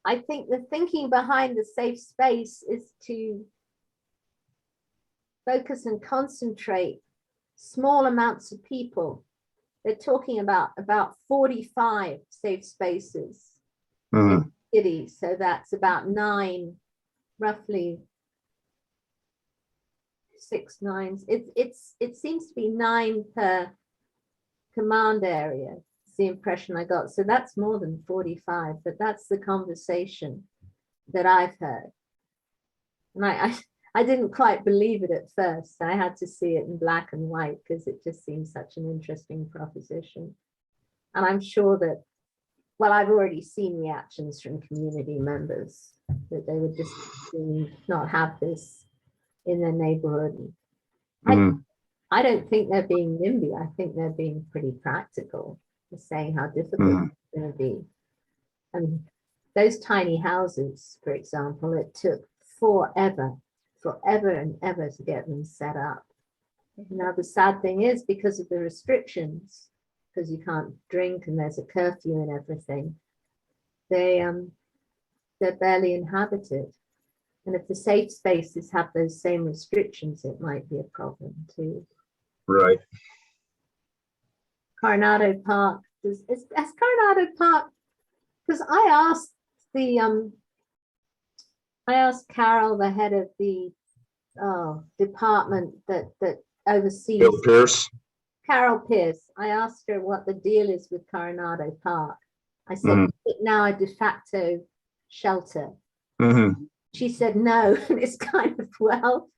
I think the thinking behind the safe space is to focus and concentrate small amounts of people. They're talking about 45 safe spaces mhm, in the city. So that's about 9, roughly 6 9s. It seems to be 9 per command area. It's the impression I got. So that's more than 45, but that's the conversation that I've heard. And I didn't quite believe it at first. I had to see it in black and white because it just seems such an interesting proposition. And I'm sure that, well, I've already seen reactions from community members that they would just not have this in their neighborhood. mhm, I don't think they're being NIMBY. I think they're being pretty practical. They're saying how difficult mhm. it's going to be. And those tiny houses, for example, it took forever and ever to get them set up. Now, the sad thing is, because of the restrictions, because you can't drink and there's a curfew and everything, they're barely inhabited. And if the safe spaces have those same restrictions, it might be a problem too. Right. Coronado Park, is Coronado Park, because I asked Carol, the head of the department that oversees, Bill Pierce. Carol Pierce, I asked her what the deal is with Coronado Park. I said, Mhm. is it now a de facto shelter? Mhm. She said no, and it's kind of, well,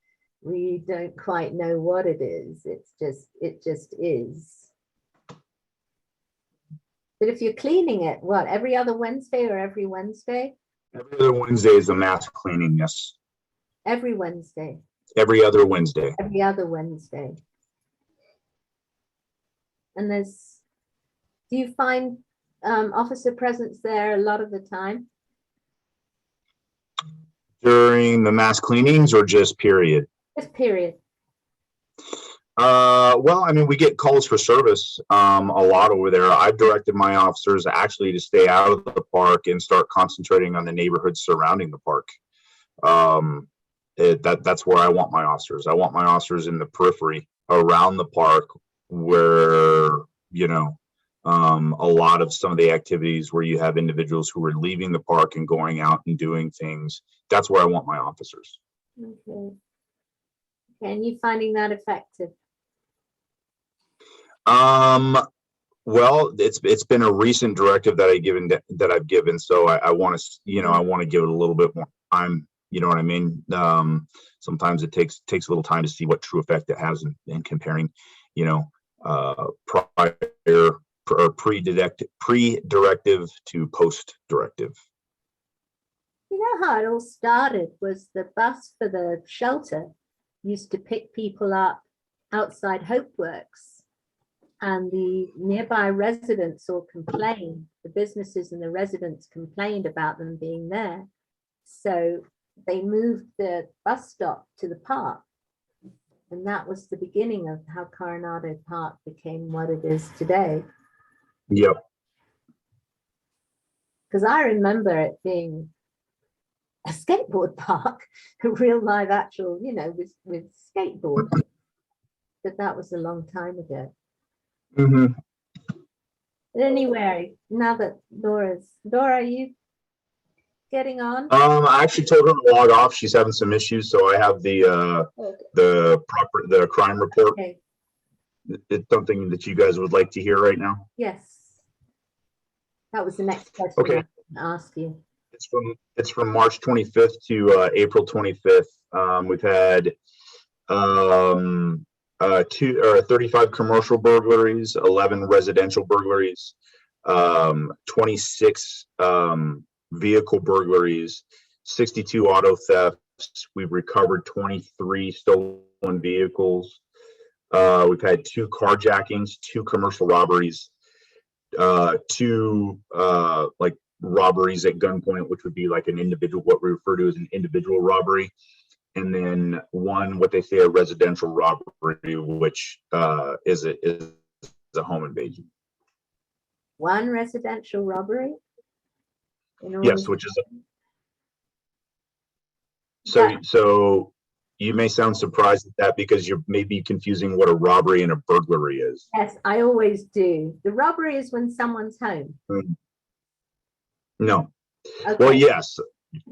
we don't quite know what it is. It just is. But if you're cleaning it, what, every other Wednesday or every Wednesday? Every other Wednesday is a mass cleaning, yes. Every Wednesday. Every other Wednesday. Every other Wednesday. And do you find officer presence there a lot of the time? During the mass cleanings or just period? Just period. Well, I mean, we get calls for service a lot over there. I've directed my officers actually to stay out of the park and start concentrating on the neighborhoods surrounding the park. That's where I want my officers. I want my officers in the periphery around the park where, a lot of some of the activities where you have individuals who are leaving the park and going out and doing things. That's where I want my officers. Okay. And you finding that effective? Well, it's been a recent directive that I've given, so I want to, I want to give it a little bit more time. You know what I mean? Sometimes it takes a little time to see what true effect it has in comparing, prior or pre-directive to post-directive. You know how it all started was the bus for the shelter used to pick people up outside Hopeworks, and the nearby residents all complained, the businesses and the residents complained about them being there. So they moved the bus stop to the park. And that was the beginning of how Coronado Park became what it is today. Yep. Because I remember it being a skateboard park, a real live actual, with skateboard. But that was a long time ago. Mm-hmm. But anyway, now that Dora, are you getting on? I actually told her to log off. She's having some issues, so I have the crime report. Okay. It's something that you guys would like to hear right now. Yes. That was the next question Okay. I was going to ask you. It's from March 25th to April 25th. We've had 35 commercial burglaries, 11 residential burglaries, 26 vehicle burglaries, 62 auto thefts. We've recovered 23 stolen vehicles. We've had 2 carjackings, 2 commercial robberies, 2 like robberies at gunpoint, which would be like an individual, what we refer to as an individual robbery. And then 1, what they say, a residential robbery, which is a home invasion. 1 residential robbery? Yes, which is so you may sound surprised at that because you're maybe confusing what a robbery and a burglary is. Yes, I always do. The robbery is when someone's home. No. Okay. Well, yes,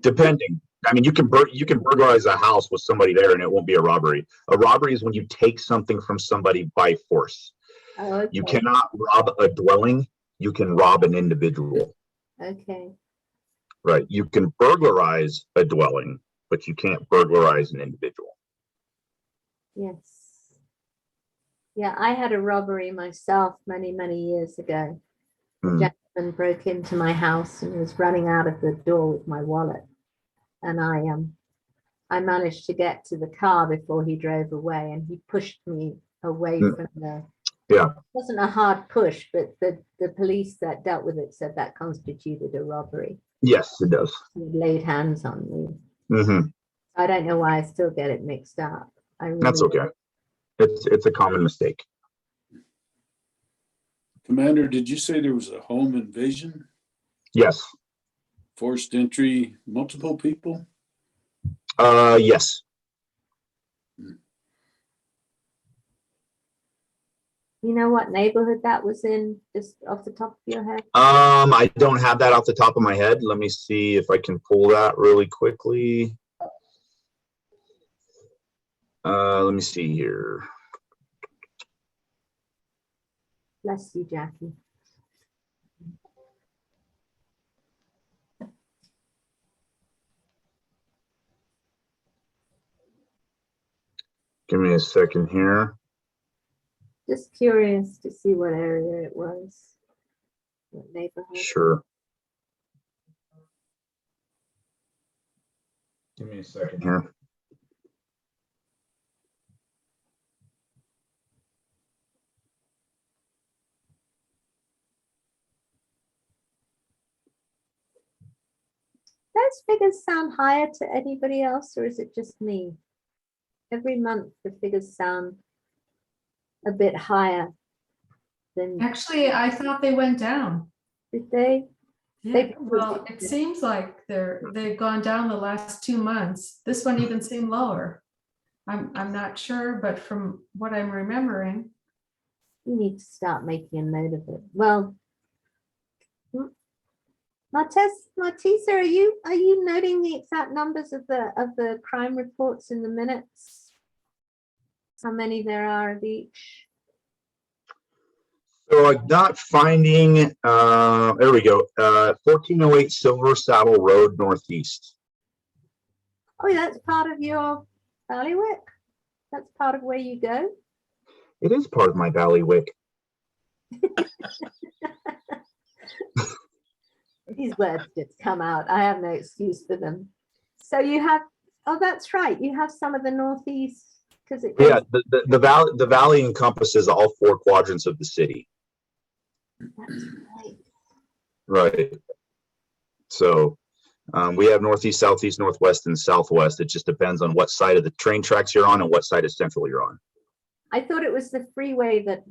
depending. I mean, you can burglarize a house with somebody there and it won't be a robbery. A robbery is when you take something from somebody by force. Oh, okay. You cannot rob a dwelling. You can rob an individual. Okay. Right. You can burglarize a dwelling, but you can't burglarize an individual. Yes. Yeah, I had a robbery myself many, many years ago. A gentleman broke into my house and was running out of the door with my wallet. And I managed to get to the car before he drove away, and he pushed me away from the. Yeah. It wasn't a hard push, but the police that dealt with it said that constituted a robbery. Yes, it does. He laid hands on me. I don't know why I still get it mixed up. That's okay. It's a common mistake. Commander, did you say there was a home invasion? Yes. Forced entry, multiple people? Yes. You know what neighborhood that was in, just off the top of your head? I don't have that off the top of my head. Let me see if I can pull that really quickly. Let me see here. Bless you, Jackie. Give me a second here. Just curious to see what area it was, what neighborhood. Sure. Give me a second here. Those figures sound higher to anybody else, or is it just me? Every month the figures sound a bit higher than. Actually, I thought they went down. Did they? Yeah, well, it seems like they've gone down the last 2 months. This one even seemed lower. I'm not sure, but from what I'm remembering. You need to start making a note of it. Well, Martisa, are you noting the exact numbers of the crime reports in the minutes? How many there are of each? So I'm not finding, there we go, 1408 Silver Saddle Road Northeast. Oh, that's part of your bailiwick? That's part of where you go? It is part of my bailiwick. These words just come out. I have no excuse for them. So you have, oh, that's right. You have some of the Northeast because it. Yeah, the valley encompasses all 4 quadrants of the city. That's right. Right. So we have Northeast, Southeast, Northwest, and Southwest. It just depends on what side of the train tracks you're on and what side of Central you're on. I thought it was the freeway that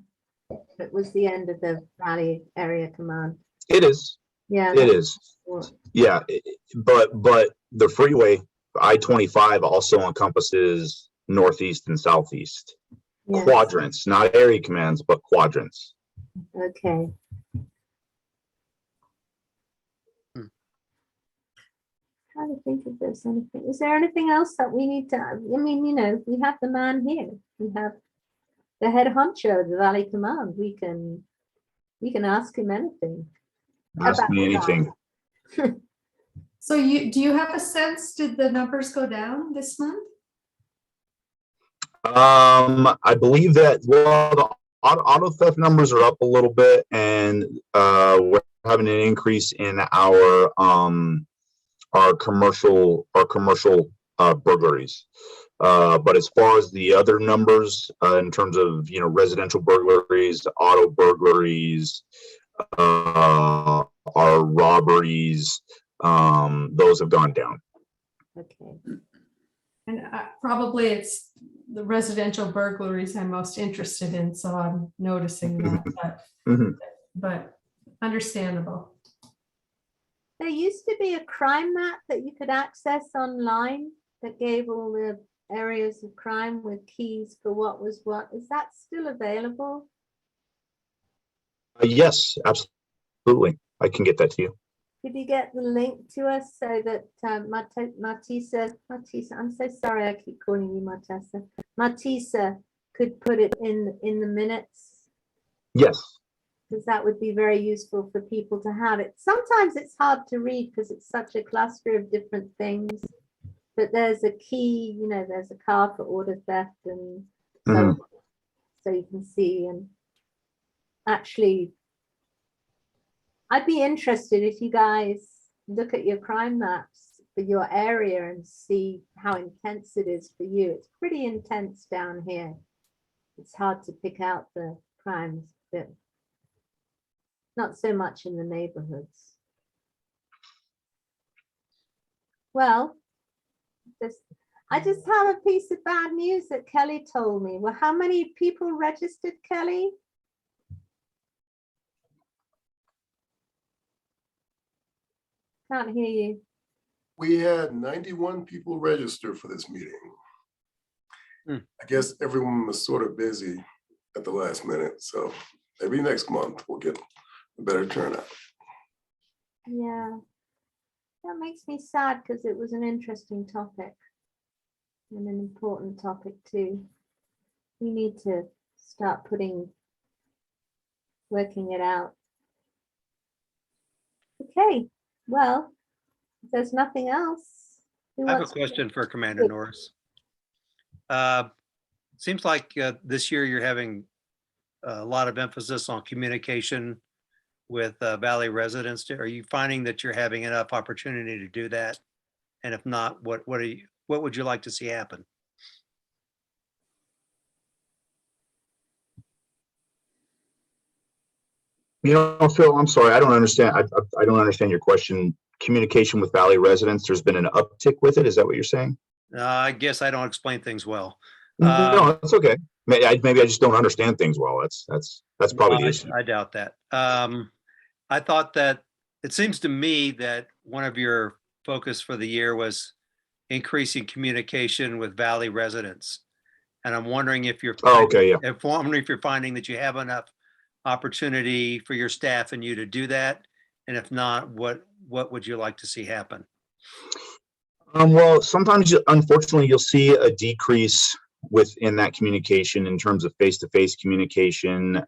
was the end of the Valley Area Command. It is. Yeah. It is. Yeah, but the freeway, I-25, also encompasses Northeast and Southeast. Yes. Quadrants, not area commands, but quadrants. Okay. Trying to think if there's anything. Is there anything else that we need to? I mean, you know, we have the man here. We have the head honcho of the Valley Command. We can ask him anything. Ask me anything. So do you have a sense, did the numbers go down this month? I believe that, well, the auto theft numbers are up a little bit, and we're having an increase in our commercial burglaries. But as far as the other numbers, in terms of, residential burglaries, auto burglaries, our robberies, those have gone down. Okay. And probably it's the residential burglaries I'm most interested in, so I'm noticing that, but understandable. There used to be a crime map that you could access online that gave all the areas of crime with keys for what was what. Is that still available? Yes, absolutely. I can get that to you. Could you get the link to us so that Matisa, I'm so sorry I keep calling you Matisa could put it in the minutes? Yes. Because that would be very useful for people to have it. Sometimes it's hard to read because it's such a cluster of different things. But there's a key, there's a card for order theft, and so you can see. And actually, I'd be interested if you guys look at your crime maps for your area and see how intense it is for you. It's pretty intense down here. It's hard to pick out the crimes, but not so much in the neighborhoods. Well, I just have a piece of bad news that Kelly told me. Well, how many people registered, Kelly? Can't hear you. We had 91 people register for this meeting. I guess everyone was sort of busy at the last minute, so maybe next month we'll get a better turnout. Yeah, that makes me sad because it was an interesting topic and an important topic too. We need to start working it out. Okay, well, if there's nothing else. I have a question for Commander Norris. Seems like this year you're having a lot of emphasis on communication with Valley residents. Are you finding that you're having enough opportunity to do that? And if not, what would you like to see happen? Phil, I'm sorry, I don't understand. I don't understand your question. Communication with Valley residents, there's been an uptick with it. Is that what you're saying? I guess I don't explain things well. No, that's okay. Maybe I just don't understand things well. That's probably the issue. I doubt that. I thought that it seems to me that one of your focus for the year was increasing communication with Valley residents. And I'm wondering if you're wondering if you're finding that you have enough opportunity for your staff and you to do that. And if not, what would you like to see happen? Well, sometimes, unfortunately, you'll see a decrease within that communication in terms of face-to-face communication.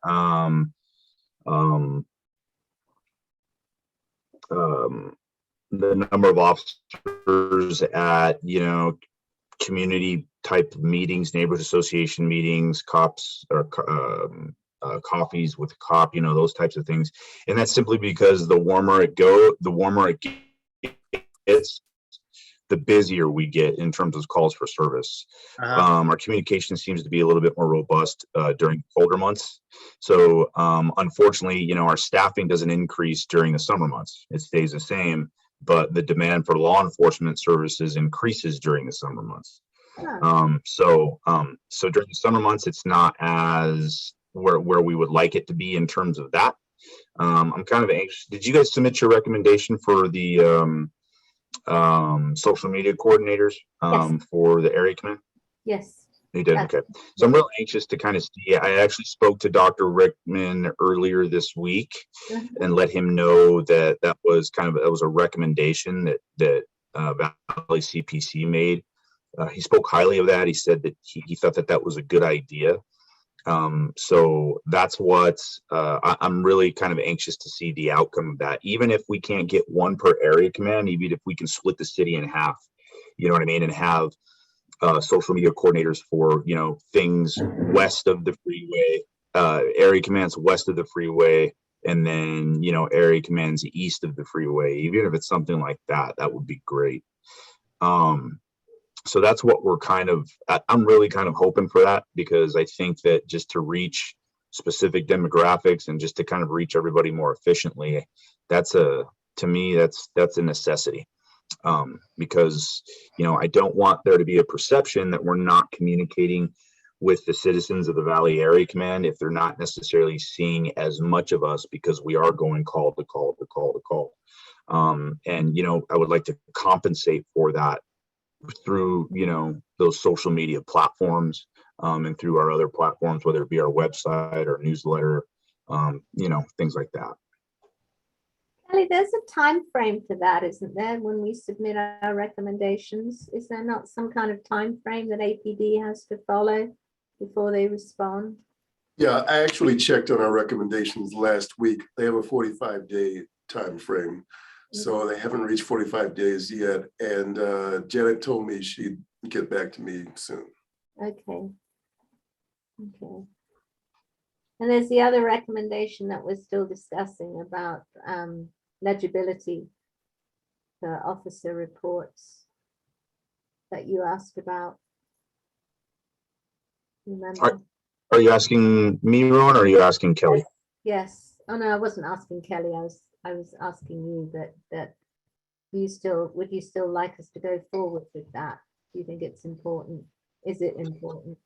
The number of officers at, community type meetings, neighborhood association meetings, cops or coffees with a cop, those types of things. And that's simply because the warmer it gets, the busier we get in terms of calls for service. Our communication seems to be a little bit more robust during colder months. So unfortunately, our staffing doesn't increase during the summer months. It stays the same, but the demand for law enforcement services increases during the summer months. So during the summer months, it's not as where we would like it to be in terms of that. I'm kind of anxious. Did you guys submit your recommendation for the social media coordinators for the area command? Yes. You did? Okay. So I'm real anxious to kind of see. I actually spoke to Dr. Rickman earlier this week and let him know that that was a recommendation that Valley CPC made. He spoke highly of that. He said that he thought that was a good idea. So that's what I'm really kind of anxious to see the outcome of that. Even if we can't get one per area command, even if we can split the city in half, you know what I mean, and have social media coordinators for, you know, things west of the freeway, area commands west of the freeway, and then, you know, area commands east of the freeway. Even if it's something like that, that would be great. So that's what we're kind of, I'm really kind of hoping for that, because I think that just to reach specific demographics and just to kind of reach everybody more efficiently, to me, that's a necessity. Because, you know, I don't want there to be a perception that we're not communicating with the citizens of the Valley Area Command if they're not necessarily seeing as much of us, because we are going call to call to call to call. And, you know, I would like to compensate for that through, you know, those social media platforms, and through our other platforms, whether it be our website or newsletter, you know, things like that. Kelly, there's a time frame for that, isn't there? When we submit our recommendations, is there not some kind of time frame that APD has to follow before they respond? Yeah, I actually checked on our recommendations last week. They have a 45-day time frame. So they haven't reached 45 days yet. And Janet told me she'd get back to me soon. Okay. Okay. And there's the other recommendation that we're still discussing about legibility for officer reports that you asked about. Remember? Are you asking me, Ron, or are you asking Kelly? Yes. Oh no, I wasn't asking Kelly. I was asking you that would you still like us to go forward with that? Do you think it's important? Is it important?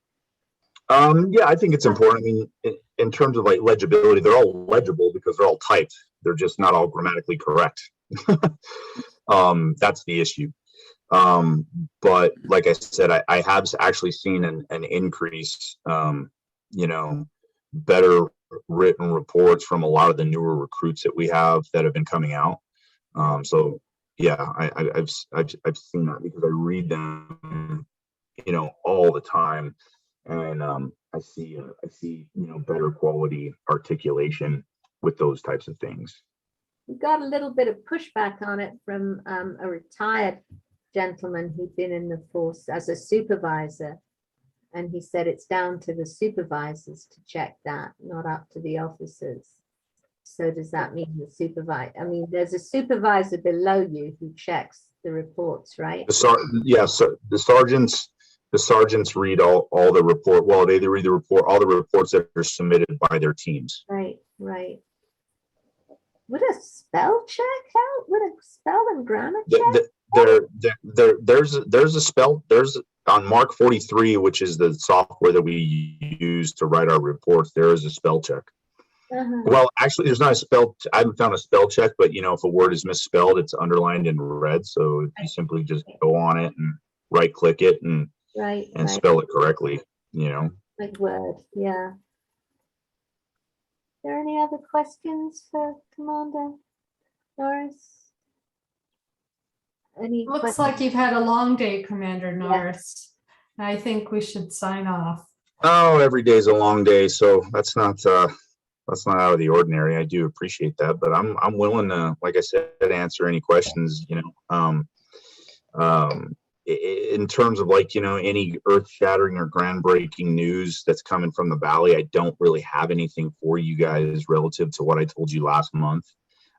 Yeah, I think it's important. I mean, in terms of like legibility, they're all legible because they're all typed. They're just not all grammatically correct. That's the issue. But like I said, I have actually seen an increase, you know, better written reports from a lot of the newer recruits that we have that have been coming out. So yeah, I've seen that because I read them, you know, all the time, and I see you know, better quality articulation with those types of things. We got a little bit of pushback on it from a retired gentleman who'd been in the force as a supervisor. And he said it's down to the supervisors to check that, not up to the officers. So does that mean the supervisor? I mean, there's a supervisor below you who checks the reports, right? Yeah, so the sergeants read all the report. Well, they read the report, all the reports that are submitted by their teams. Right, right. Would a spell check help? Would a spell and grammar check? There's a spell. There's on Mark 43, which is the software that we use to write our reports. There is a spell check. Well, actually, there's not a spell. I haven't found a spell check, but you know, if a word is misspelled, it's underlined in red. So you simply just go on it and right click it and spell it correctly. You know. Good word. Yeah. Are there any other questions for Commander Norris? Any Looks questions? like you've had a long day, Commander Norris. Yeah. I think we should sign off. Oh, every day's a long day, so that's not out of the ordinary. I do appreciate that, but I'm willing to, like I said, answer any questions. You know, in terms of like, you know, any earth-shattering or groundbreaking news that's coming from the Valley, I don't really have anything for you guys relative to what I told you last month.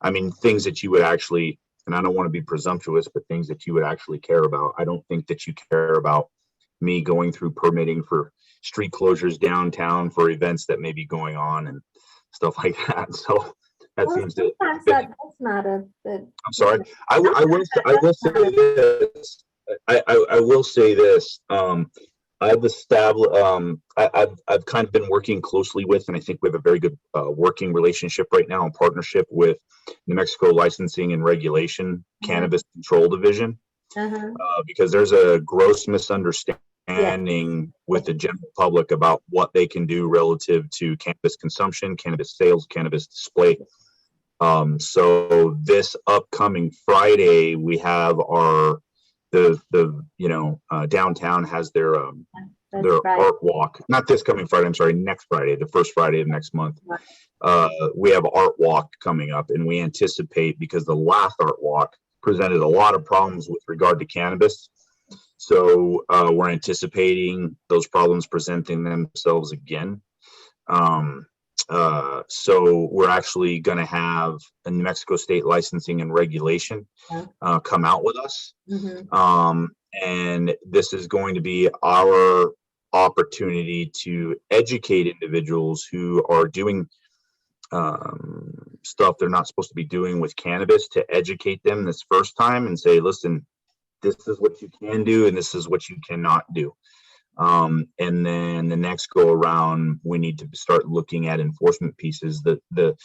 I mean, things that you would actually, and I don't want to be presumptuous, but things that you would actually care about. I don't think that you care about me going through permitting for street closures downtown for events that may be going on and stuff like that. So that seems to. Sometimes that does matter. I'm sorry. I will say this. I will say this. I've established. I've kind of been working closely with, and I think we have a very good working relationship right now in partnership with New Mexico Licensing and Regulation Cannabis Control Division, because there's a gross misunderstanding with the general public about what they can do relative to cannabis consumption, cannabis sales, cannabis display. So this upcoming Friday, we have the downtown has their That's their right. art walk, not this coming Friday, I'm sorry, next Friday, the first Friday of next month. We have art walk coming up, and we anticipate, because the last art walk presented a lot of problems with regard to cannabis. So we're anticipating those problems presenting themselves again. So we're actually going to have a New Mexico State Licensing and Regulation come out with us. And this is going to be our opportunity to educate individuals who are doing stuff they're not supposed to be doing with cannabis, to educate them this first time and say, listen, this is what you can do and this is what you cannot do. And then the next go around, we need to start looking at enforcement pieces. The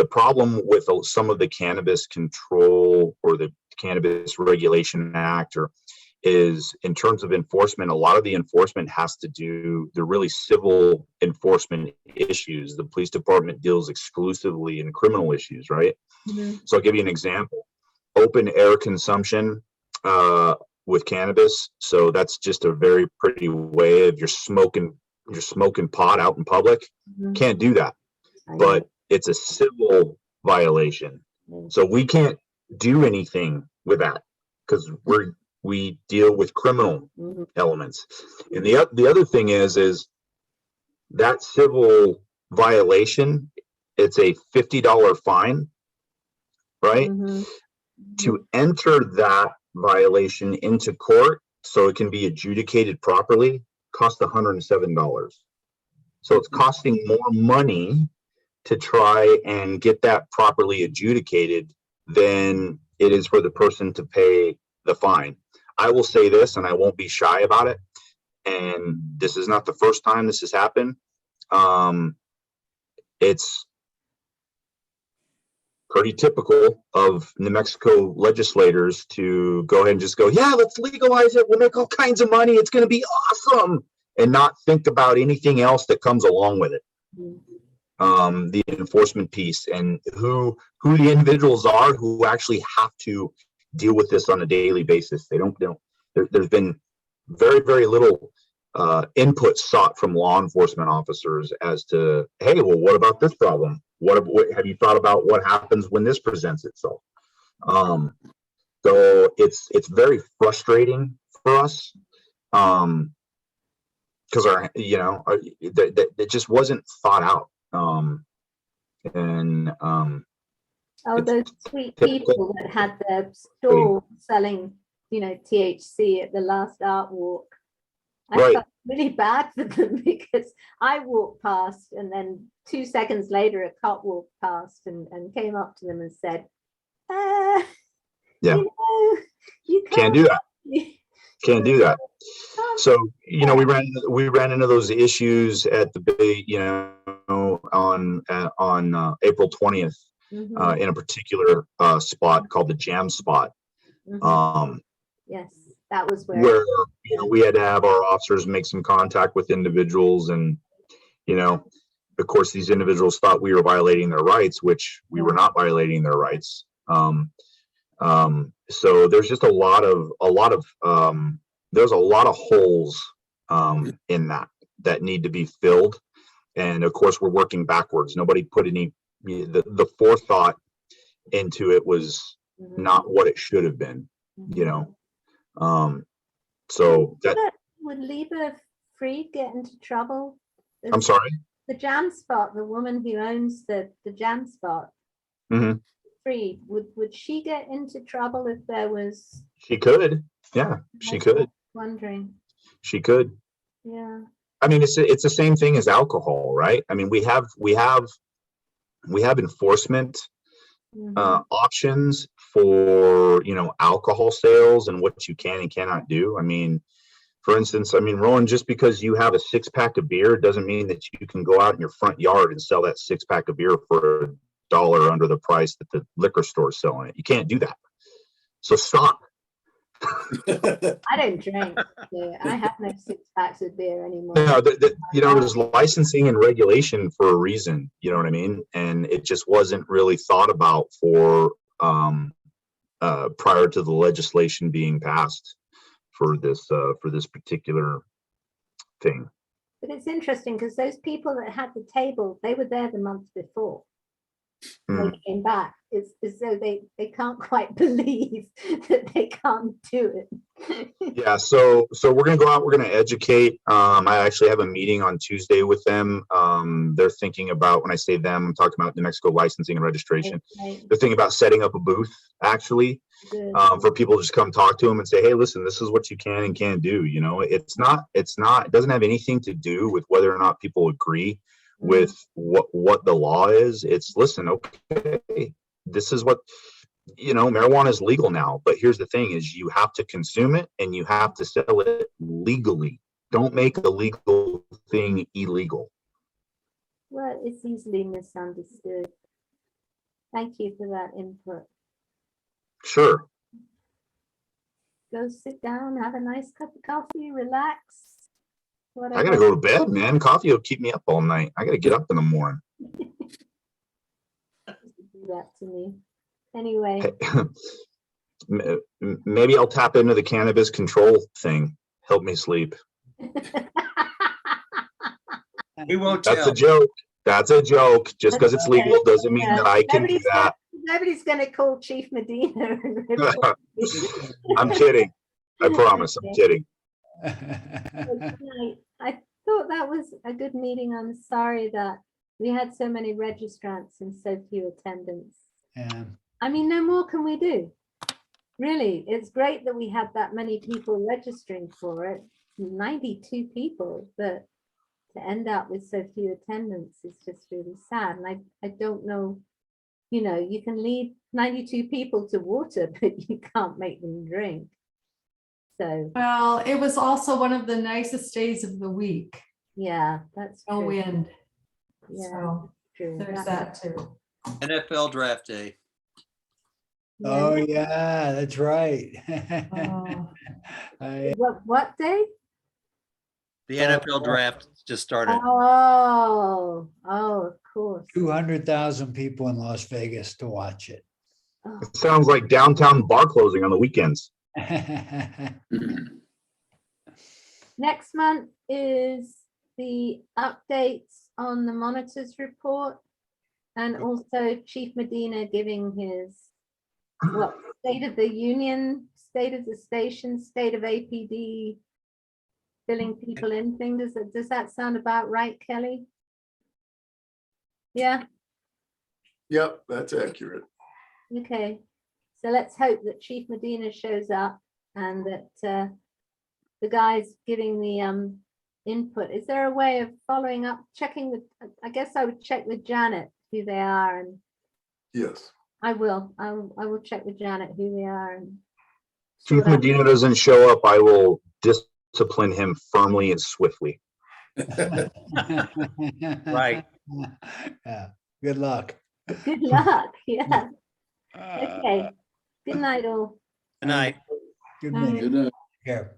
problem with some of the cannabis control or the Cannabis Regulation Act is in terms of enforcement, a lot of the enforcement has to do, they're really civil enforcement issues. The police department deals exclusively in criminal issues, right? So I'll give you an example. Open air consumption with cannabis. So that's just a very pretty way of you're smoking pot out in public. Can't do that, but it's a civil violation. So we can't do anything with that because we deal with criminal elements. And the other thing is that civil violation, it's a $50 fine, right? To enter that violation into court so it can be adjudicated properly costs $107. So it's costing more money to try and get that properly adjudicated than it is for the person to pay the fine. I will say this, and I won't be shy about it, and this is not the first time this has happened. It's pretty typical of New Mexico legislators to go ahead and just go, yeah, let's legalize it. We'll make all kinds of money. It's going to be awesome. And not think about anything else that comes along with it. The enforcement piece and who the individuals are who actually have to deal with this on a daily basis. There's been very, very little input sought from law enforcement officers as to, hey, well, what about this problem? What have you thought about what happens when this presents itself? So it's very frustrating for us because it just wasn't thought out. Those sweet people that had their stall selling, THC at the last art walk. I felt really bad for them because I walked past and then 2 seconds later a cop walked past and came up to them and said, you can't do that. Can't do that. So, we ran into those issues at the big, on April 20th in a particular spot called the Jam Spot. Yes, that was where we had to have our officers make some contact with individuals, and of course these individuals thought we were violating their rights, which we were not violating their rights. So there's just a lot of holes in that need to be filled, and of course we're working backwards. Nobody put the forethought into it was not what it should have been, so that would Lieber Fried get into trouble? I'm sorry, the Jam Spot, the woman who owns the Jam Spot, Fried, would she get into trouble if there was? She could, she could. Wondering. She could. Yeah. I mean, it's the same thing as alcohol, right? I mean, we have enforcement options for alcohol sales and what you can and cannot do. I mean, for instance, Rowan, just because you have a 6-pack of beer doesn't mean that you can go out in your front yard and sell that 6-pack of beer for $1 under the price that the liquor store is selling it. You can't do that. So stop. I don't drink. I have no 6-packs of beer anymore. No, there's licensing and regulation for a reason. You know what I mean? And it just wasn't really thought about for prior to the legislation being passed for this particular thing. But it's interesting because those people that had the table, they were there the month before. Mm. They came back. It's as though they can't quite believe that they can't do it. Yeah, so we're gonna go out, we're gonna educate. I actually have a meeting on Tuesday with them. They're thinking about, when I say them, I'm talking about New Mexico licensing and registration. Okay, They're thinking about setting up a booth, actually, good. for people to just come talk to them and say, hey, listen, this is what you can and can't do. You know, it doesn't have anything to do with whether or not people agree with what the law is. It's, listen, okay, this is what, you know, marijuana is legal now, but here's the thing is you have to consume it and you have to sell it legally. Don't make a legal thing illegal. Well, it's easily misunderstood. Thank you for that input. Sure. Go sit down, have a nice cup of coffee, relax. I gotta go to bed, man. Coffee will keep me up all night. I gotta get up in the morning. Do that to me. Anyway. Maybe I'll tap into the cannabis control thing. Help me sleep. We won't That's tell. a joke. That's a joke. Just because it's legal doesn't mean that I can do that. Nobody's gonna call Chief Medina. I'm kidding. I promise. I'm kidding. I thought that was a good meeting. I'm sorry that we had so many registrants and so few attendants. Yeah. I mean, no more can we do. Really, it's great that we had that many people registering for it, 92 people, but to end up with so few attendants is just really sad. And I don't know, you know, you can lead 92 people to water, but you can't make them drink. So, Well, it was also one of the nicest days of the week. yeah, that's No true. wind. Yeah, So true. there's that too. NFL draft day. Oh, yeah, that's right. Oh. What day? The NFL draft just started. Oh, of course. 200,000 people in Las Vegas to watch it. Oh, It sounds like downtown bar closing on the weekends. next month is the updates on the monitors report and also Chief Medina giving his State of the Union, State of the Station, State of APD, filling people in thing. Does that sound about right, Kelly? Yeah. Yep, that's accurate. Okay. So let's hope that Chief Medina shows up and that the guys giving the input. Is there a way of following up, checking with, I guess I would check with Janet who they are, and Yes. I will check with Janet who they are. And Chief Medina doesn't show up, I will discipline him firmly and swiftly. Right. Yeah. Good luck. Good luck. Yeah. Okay. Good night, all. Good night. Good Night. night. Good night. Here.